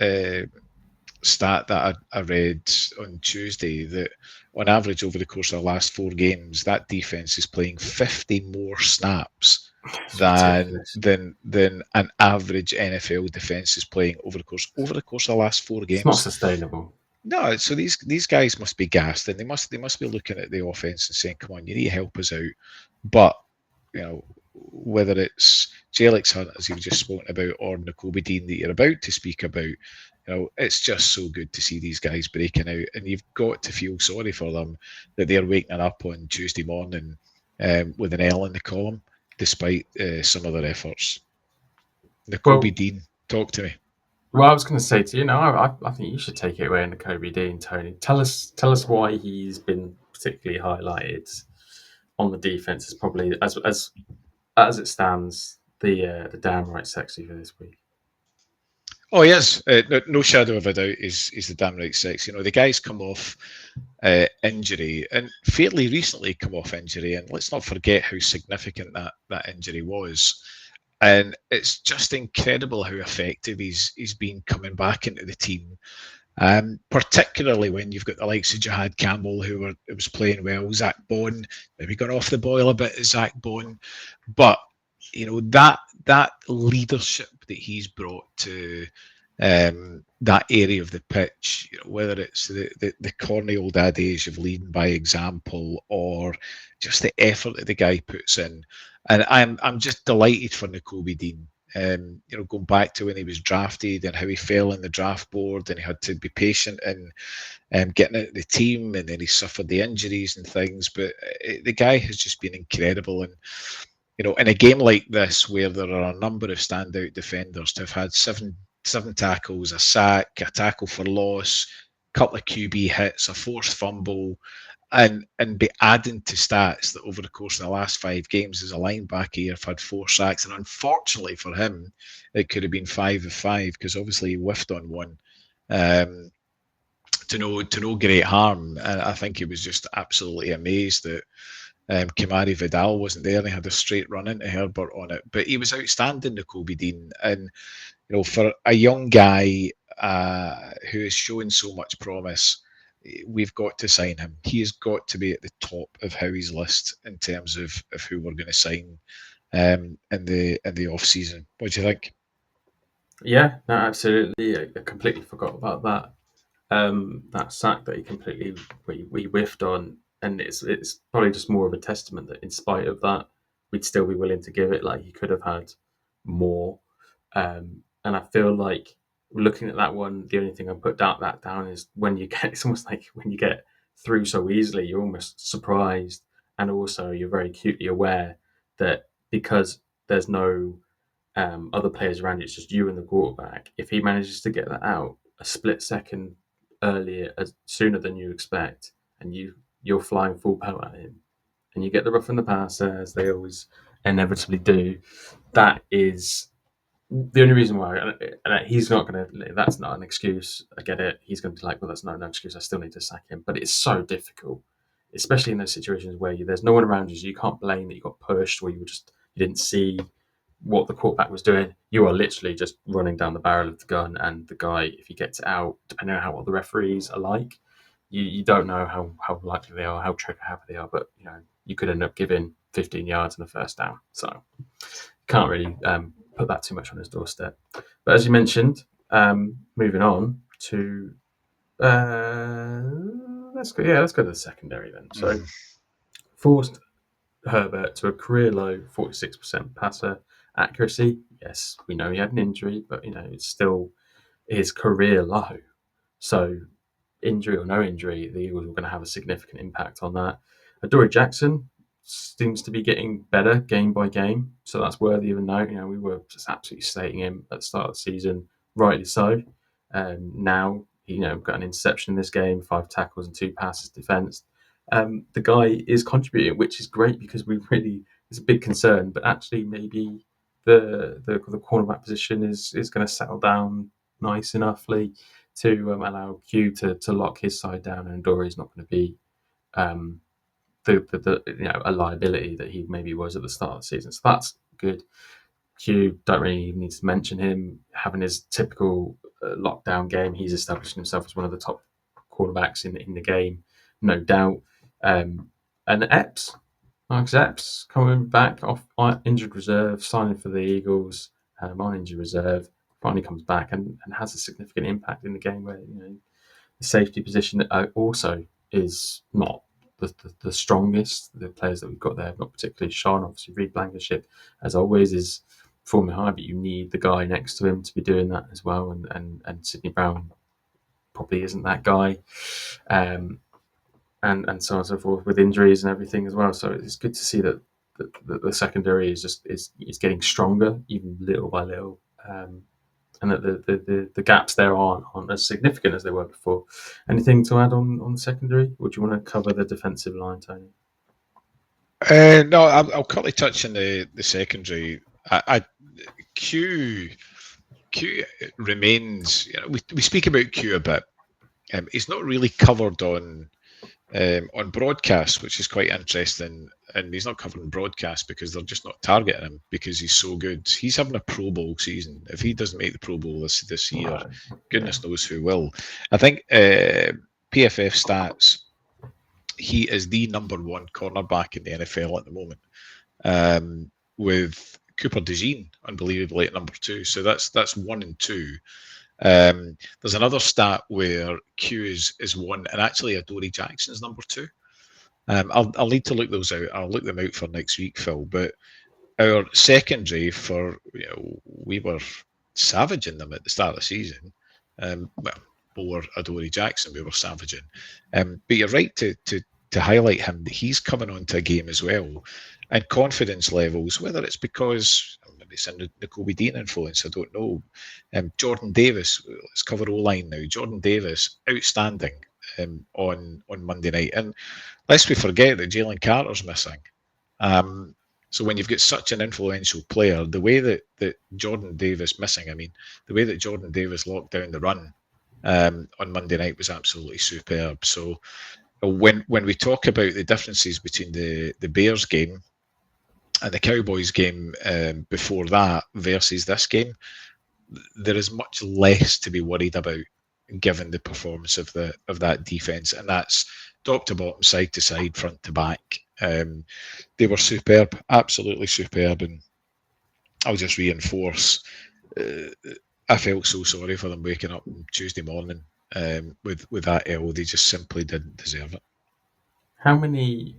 stat that I read on Tuesday that on average over the course of the last 4 games, that defense is playing 50 more snaps It's than ridiculous. an average NFL defense is playing over the course of the last four It's not games. sustainable. No, so these guys must be gassed, and they must be looking at the offense and saying, "Come on, you need to help us out." But whether it's Jelix Hunt, as you've just spoken about, or Nakobe Dean that you're about to speak about, it's just so good to see these guys breaking out, and you've got to feel sorry for them that they're waking up on Tuesday morning with an L in the column, despite some of their efforts. Nakobe Well, Dean, talk to me. well, I was going to say to you, no, I think you should take it away into Kobe Dean, Tony. Tell us why he's been particularly highlighted on the defense. Is probably as it stands, the downright sexy for this week. Oh yes, no shadow of a doubt is the damn right sex. The guy's come off injury and fairly recently come off injury, and let's not forget how significant that injury was. And it's just incredible how effective he's been coming back into the team. Particularly when you've got the likes of Jihad Campbell, who was playing well, Zach Bond, maybe got off the boil a bit as Zach Bond, but that leadership that he's brought to that area of the pitch, whether it's the corny old adage of leading by example or just the effort that the guy puts in, and I'm just delighted for Nakobe Dean. Going back to when he was drafted and how he fell in the draft board, and he had to be patient and getting out of the team, and then he suffered the injuries and things. But the guy has just been incredible, and in a game like this where there are a number of standout defenders to have had seven tackles, a sack, a tackle for loss, a couple of QB hits, a forced fumble, and be adding to stats that over the course of the last 5 games as a linebacker you've had 4 sacks, and unfortunately for him it could have been 5 of 5 because obviously he whiffed on one, um, to no great harm. And I think he was just absolutely amazed that Kamari Vidal wasn't there and he had a straight run into Herbert on it. But he was outstanding, Nakobe Dean, and for a young guy who is showing so much promise, we've got to sign him. He has got to be at the top of Howie's list in terms of who we're going to sign in the off season. What do you think? Yeah, no, absolutely. I completely forgot about that. That sack that he completely we whiffed on, and it's probably just more of a testament that in spite of that, we'd still be willing to give it. Like he could have had more, and I feel like looking at that one, the only thing I put that down is when you get it's almost like when you get through so easily, you're almost surprised, and also you're very acutely aware that because there's no other players around you, it's just you and the quarterback. If he manages to get that out a split second earlier, sooner than you expect, and you're flying full power at him, and you get the rough and the passer as they always inevitably do, that is the only reason why. And he's not going to. That's not an excuse. I get it. He's going to be like, well, that's not an excuse. I still need to sack him. But it's so difficult, especially in those situations where there's no one around you. So you can't blame that you got pushed or you didn't see what the quarterback was doing. You are literally just running down the barrel of the gun, and the guy, if he gets it out, depending on how what the referees are like, you don't know how likely they are, how trigger happy they are, but you could end up giving 15 yards and a first down. So you can't really put that too much on his doorstep. But as you mentioned, moving on to let's go. Yeah, let's go to the secondary then. So Mm-hmm. forced Herbert to a career low 46% passer accuracy. Yes, we know he had an injury, but it's still his career low. So injury or no injury, the Eagles were going to have a significant impact on that. Adoree Jackson seems to be getting better game by game, so that's worthy of a note. We were just absolutely slating him at the start of the season, rightly so. Now, got an interception in this game, 5 tackles and 2 passes defensed. The guy is contributing, which is great because we really it's a big concern. But actually, maybe the cornerback position is going to settle down nice enoughly. to allow Q to lock his side down, and Dory's not going to be um, the a liability that he maybe was at the start of the season. So that's good. Q, don't really need to mention him having his typical lockdown game. He's establishing himself as one of the top quarterbacks in the game, no doubt. And Epps, Alex Epps, coming back off injured reserve, signing for the Eagles on injured reserve, finally comes back and has a significant impact in the game where the safety position also is not the strongest. The players that we've got there, not particularly Sean. Obviously, Reed Blankenship, as always, is performing high, but you need the guy next to him to be doing that as well. And Sydney Brown probably isn't that guy. Um, and so on and so forth with injuries and everything as well. So it's good to see that the secondary is getting stronger, even little by little. And that the gaps there aren't as significant as they were before. Anything to add on the secondary? Or do you want to cover the defensive line, Tony? No, I'll quickly touch on the secondary. Q Q remains. We speak about Q a bit. He's not really covered on broadcast, which is quite interesting. And he's not covering broadcast because they're just not targeting him because he's so good. He's having a Pro Bowl season. If he doesn't make the Pro Bowl this year, goodness knows who will. I think PFF stats, he is the number one cornerback in the NFL at the moment, with Cooper DeJean unbelievably at number 2. So that's 1 and 2. There's another stat where Q is 1, and actually Adoree Jackson's number 2. I'll need to look those out. I'll look them out for next week, Phil. But our secondary we were savaging them at the start of the season. Or Adoree Jackson, we were savaging. But you're right to highlight him that he's coming onto a game as well, and confidence levels. Whether it's because maybe it's in the Kobe Dean influence, I don't know. Jordan Davis, let's cover O-line now. Jordan Davis, outstanding on Monday night, and lest we forget that Jalen Carter's missing. So when you've got such an influential player, the way that Jordan Davis missing, the way that Jordan Davis locked down the run on Monday night was absolutely superb. So when we talk about the differences between the Bears game and the Cowboys game before that versus this game, there is much less to be worried about given the performance of that defense, and that's top to bottom, side to side, front to back. They were superb, absolutely superb, and I'll just reinforce. I felt so sorry for them waking up on Tuesday morning with that L. They just simply didn't deserve it. How many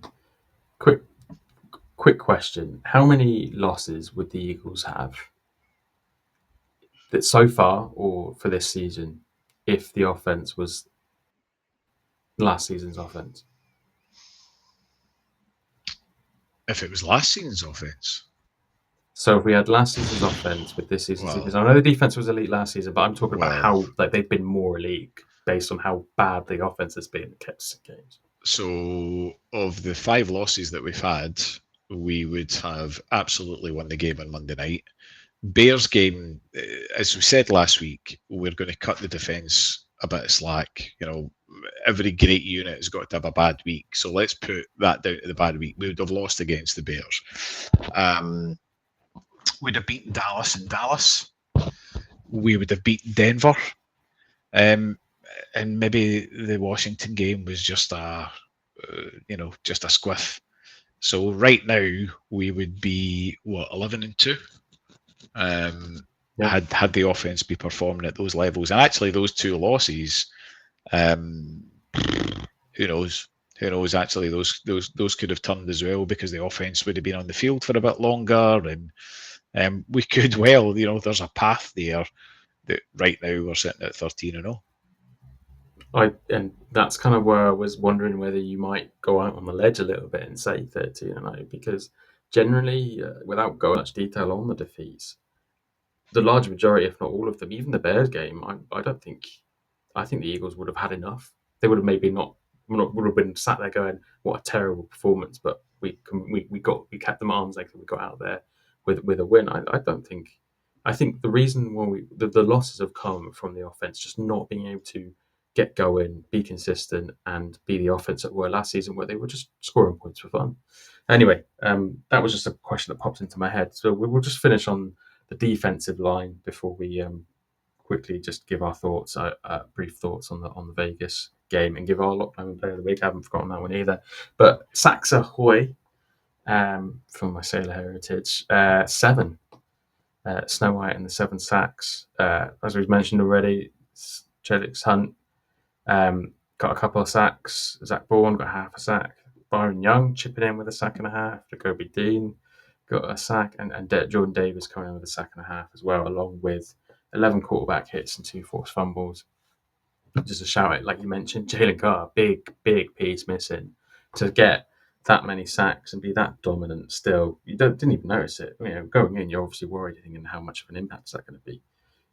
quick question? How many losses would the Eagles have that so far or for this season if the offense was last season's offense? If it was last season's offense. So if we had last season's offense with this season's defense, I know the defense was elite last season, but I'm talking about how they've been more elite based on how bad the offense has been in kept games. So of the 5 losses that we've had, we would have absolutely won the game on Monday night. Bears game, as we said last week, we're going to cut the defence a bit of slack. Every great unit has got to have a bad week. So let's put that down to the bad week. We would have lost against the Bears. We'd have beaten Dallas in Dallas. We would have beaten Denver. And maybe the Washington game was just a squiff. So right now we would be 11 and 2. Had the offense be performing at those levels, and actually those 2 losses, who knows? Actually, those could have turned as well because the offense would have been on the field for a bit longer, and we could there's a path there that right now we're sitting at 13-0. And that's kind of where I was wondering whether you might go out on the ledge a little bit and say 13-0, because generally, without going much detail on the defeats, the large majority, if not all of them, even the Bears game, I think the Eagles would have had enough. They would have maybe not would have been sat there going, "What a terrible performance!" But we kept them at arm's length and we got out there with a win. I don't think I think the reason why the losses have come from the offense just not being able to get going, be consistent, and be the offense that were last season, where they were just scoring points for fun. Anyway, that was just a question that popped into my head. So we'll just finish on the defensive line before we quickly just give our thoughts, brief thoughts on the Vegas game, and give our lockdown player of the week. I haven't forgotten that one either. But Sacks Ahoy, from my Sailor heritage, 7. Snow White and the 7 sacks. As we've mentioned already, Jedix Hunt got a couple of sacks. Zach Bourne got half a sack. Byron Young chipping in with a sack and a half. Jacoby Dean got a sack, and Jordan Davis coming in with a sack and a half as well, along with 11 quarterback hits and 2 forced fumbles. Just a shout out, like you mentioned, Jalen Carr, big piece missing. To get that many sacks and be that dominant still, you didn't even notice it. Going in, you're obviously worried, thinking how much of an impact is that going to be.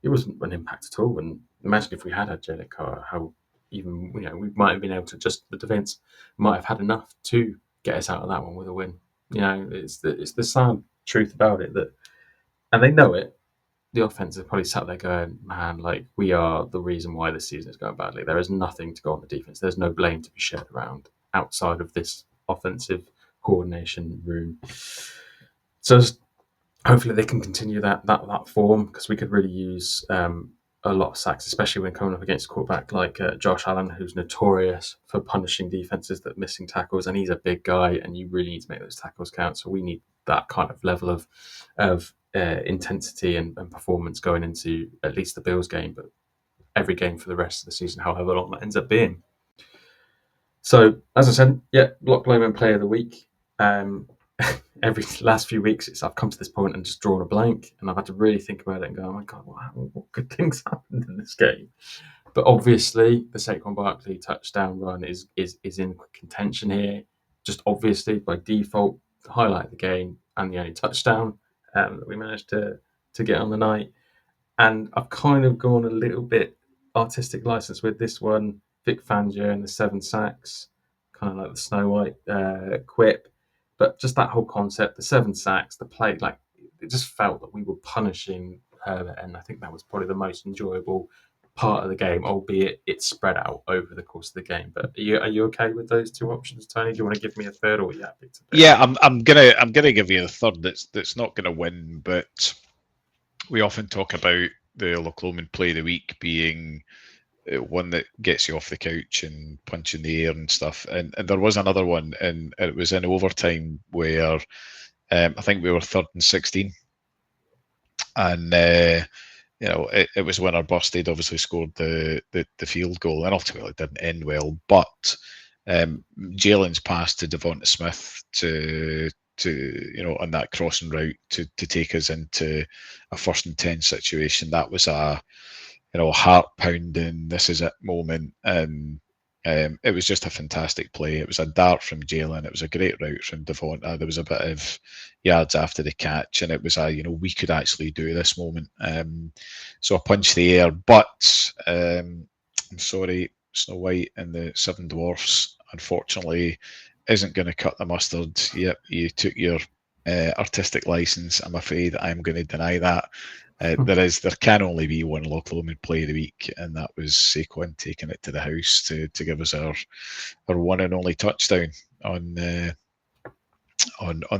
It wasn't an impact at all. And imagine if we had Jalen Carr, how even we might have been able to the defense might have had enough to get us out of that one with a win. It's the sad truth about it and they know it. The offense is probably sat there going, man, like, we are the reason why this season is going badly. There is nothing to go on the defense. There's no blame to be shared around outside of this offensive coordination room. So hopefully they can continue that form, because we could really use a lot of sacks, especially when coming up against a quarterback like Josh Allen, who's notorious for punishing defenses that missing tackles, and he's a big guy, and you really need to make those tackles count. So we need that kind of level of intensity and performance going into at least the Bills game, but every game for the rest of the season, however long that ends up being. So, as I said, Loch Lomond Player of the Week. Every last few weeks, I've come to this point and just drawn a blank, and I've had to really think about it and go, oh my God, what good things happened in this game? But obviously, the Saquon Barkley touchdown run is in contention here. Just obviously, by default, the highlight of the game and the only touchdown that we managed to get on the night. And I've kind of gone a little bit artistic license with this one. Vic Fangio and the 7 sacks, kind of like the Snow White quip. But just that whole concept, the 7 sacks, the play, like, it just felt that we were punishing Herbert, and I think that was probably the most enjoyable part of the game, albeit it's spread out over the course of the game. But are you okay with those 2 options, Tony? Do you want to give me a third, or are you happy to? Yeah, I'm gonna give you a third that's not gonna win, but we often talk about the Loch Lomond Play of the Week being one that gets you off the couch and punch in the air and stuff. And there was another one, and it was in overtime where I think we were 3rd and 16, and it was when our busted obviously scored the field goal, and ultimately it didn't end well. But Jalen's pass to Devonta Smith to on that crossing route to take us into a 1st and 10 situation, that was a heart pounding, this is it moment, and it was just a fantastic play. It was a dart from Jalen. It was a great route from Devonta. There was a bit of yards after the catch, and it was we could actually do this moment. So I punched the air, but I'm sorry, Snow White and the 7 Dwarfs, unfortunately, isn't going to cut the mustard. Yep, you took your artistic license. I'm afraid I'm going to deny that. There can only be one Loch Lomond Play of the Week, and that was Saquon taking it to the house to give us our one and only touchdown on the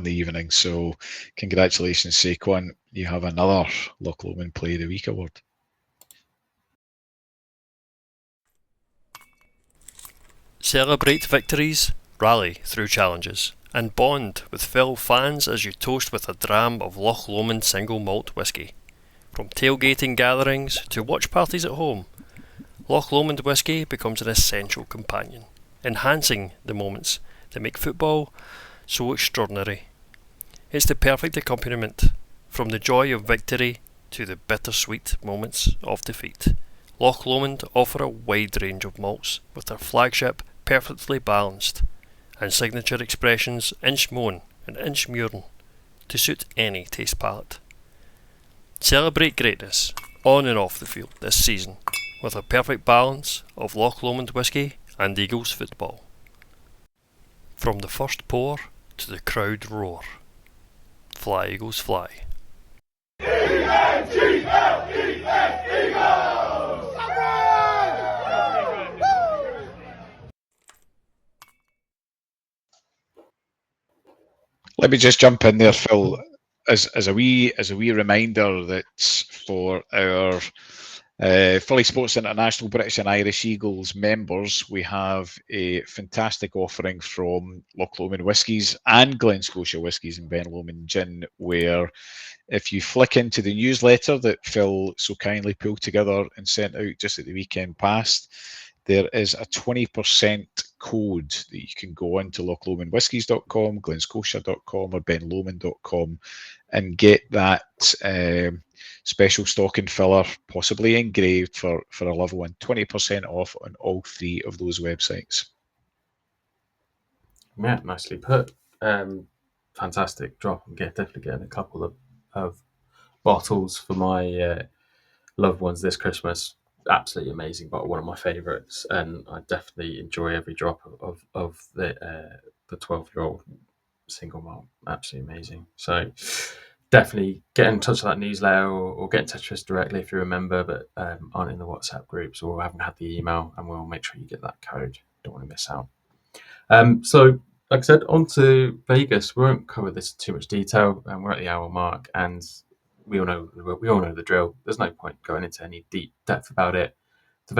evening. So congratulations, Saquon. You have another Loch Lomond Play of the Week award. Celebrate victories, rally through challenges, and bond with fellow fans as you toast with a dram of Loch Lomond single malt whisky. From tailgating gatherings to watch parties at home, Loch Lomond whisky becomes an essential companion, enhancing the moments that make football so extraordinary. It's the perfect accompaniment, from the joy of victory to the bittersweet moments of defeat. Loch Lomond offer a wide range of malts, with their flagship perfectly balanced, and signature expressions Inchmoan and Inchmuren to suit any taste palette. Celebrate greatness on and off the field this season with a perfect balance of Loch Lomond whisky and Eagles football. From the first pour to the crowd roar, fly Eagles fly. Let me just jump in there, Phil, as a wee reminder that for our Fully Sports International British and Irish Eagles members, we have a fantastic offering from Loch Lomond Whiskies and Glen Scotia Whiskies and Ben Lomond Gin, where if you flick into the newsletter that Phil so kindly pulled together and sent out just at the weekend past, there is a 20% code that you can go into lochlomondwhiskies.com, glenscotia.com or benlomond.com and get that special stocking filler, possibly engraved for a loved one. 20% off on all three of those websites. Yeah, nicely put. Fantastic drop. I'm definitely getting a couple of bottles for my loved ones this Christmas. Absolutely amazing bottle, one of my favourites, and I definitely enjoy every drop of the 12-year-old single malt. Absolutely amazing. So definitely get in touch with that newsletter or get in touch with us directly if you remember, but aren't in the WhatsApp groups or haven't had the email, and we'll make sure you get that code. Don't want to miss out. So, like I said, on to Vegas. We won't cover this in too much detail, and we're at the hour mark, and we all know the drill. There's no point going into any deep depth about it. The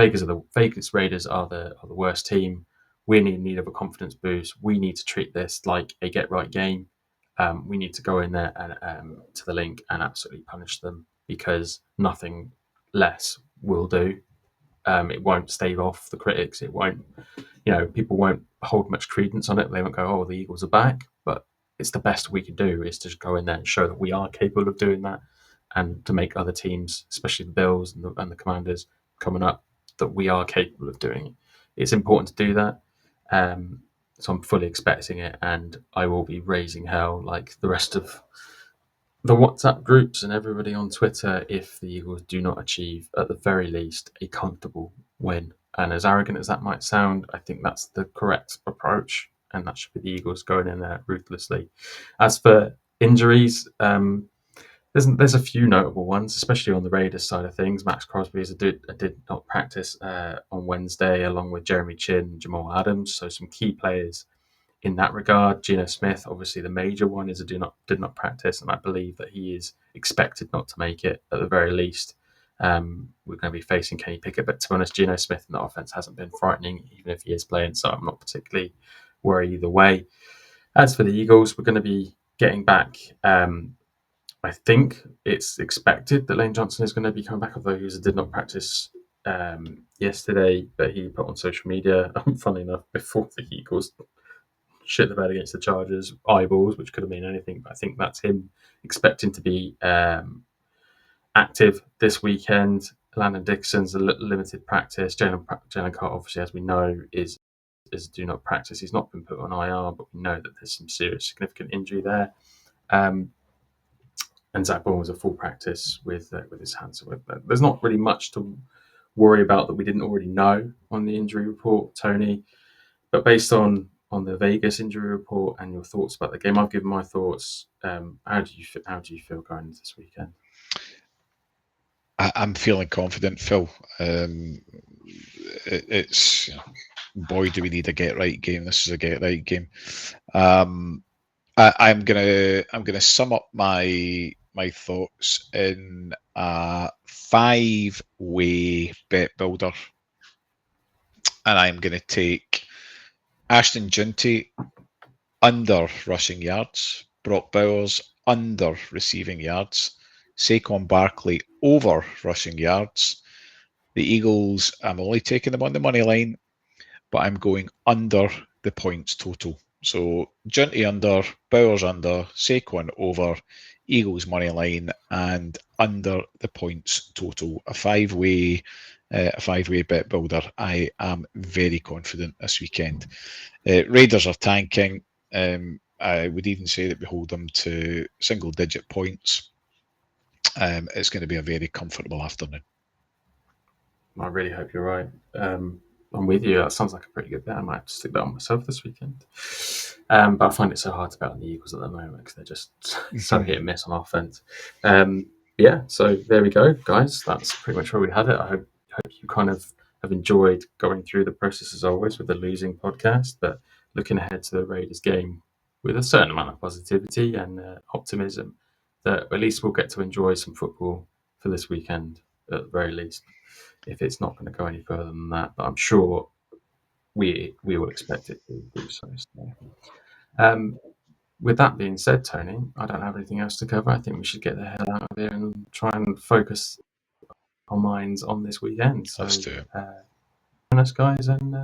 Vegas Raiders are the worst team. We need of a confidence boost. We need to treat this like a get right game. We need to go in there and to the link and absolutely punish them, because nothing less will do. It won't stave off the critics. It won't, people won't hold much credence on it. They won't go, "Oh, the Eagles are back." But it's the best we can do is to just go in there and show that we are capable of doing that, and to make other teams, especially the Bills and the Commanders coming up, that we are capable of doing it. It's important to do that. So I'm fully expecting it, and I will be raising hell like the rest of the WhatsApp groups and everybody on Twitter if the Eagles do not achieve, at the very least, a comfortable win. And as arrogant as that might sound, I think that's the correct approach, and that should be the Eagles going in there ruthlessly. As for injuries, there's a few notable ones, especially on the Raiders side of things. Max Crosby did not practice on Wednesday, along with Jeremy Chin and Jamal Adams. So some key players in that regard. Geno Smith, obviously the major one, did not practice, and I believe that he is expected not to make it at the very least. We're going to be facing Kenny Pickett, but to be honest, Geno Smith in the offense hasn't been frightening, even if he is playing, so I'm not particularly worried either way. As for the Eagles, we're going to be getting back. I think it's expected that Lane Johnson is going to be coming back, although he did not practice yesterday, but he put on social media, funnily enough, before the Eagles shit the bed against the Chargers, eyeballs, which could have been anything, but I think that's him expecting to be active this weekend. Landon Dixon's a limited practice. Jalen Carter, obviously, as we know, is do not practice. He's not been put on IR, but we know that there's some serious, significant injury there. And Zach Bourne was a full practice with his hands. So there's not really much to worry about that we didn't already know on the injury report, Tony. But based on the Vegas injury report and your thoughts about the game, I've given my thoughts. How do you feel going into this weekend? I'm feeling confident, Phil. It's boy, do we need a get right game. This is a get right game. I'm gonna sum up my thoughts in a 5-way bet builder, and I'm gonna take Ashton Ginty under rushing yards, Brock Bowers under receiving yards, Saquon Barkley over rushing yards. The Eagles, I'm only taking them on the money line, but I'm going under the points total. So Ginty under, Bowers under, Saquon over, Eagles money line, and under the points total. A five-way bet builder. I am very confident this weekend. Raiders are tanking. I would even say that we hold them to single-digit points. It's going to be a very comfortable afternoon. I really hope you're right. I'm with you. That sounds like a pretty good bet. I might have to stick that on myself this weekend. But I find it so hard to bet on the Eagles at the moment because they're just so hit and miss on offense. yeah, so there we go, guys. That's pretty much where we had it. I hope you kind of have enjoyed going through the process as always with the losing podcast, but looking ahead to the Raiders game with a certain amount of positivity and optimism that at least we'll get to enjoy some football for this weekend at the very least. If it's not going to go any further than that, but I'm sure we will expect it to do so. Um, with that being said, Tony, I don't have anything else to cover. I think we should get the hell out of here and try and focus our minds on this weekend. So, Let's do it. join us, guys, and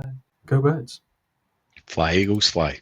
go Birds. Fly, Eagles, fly.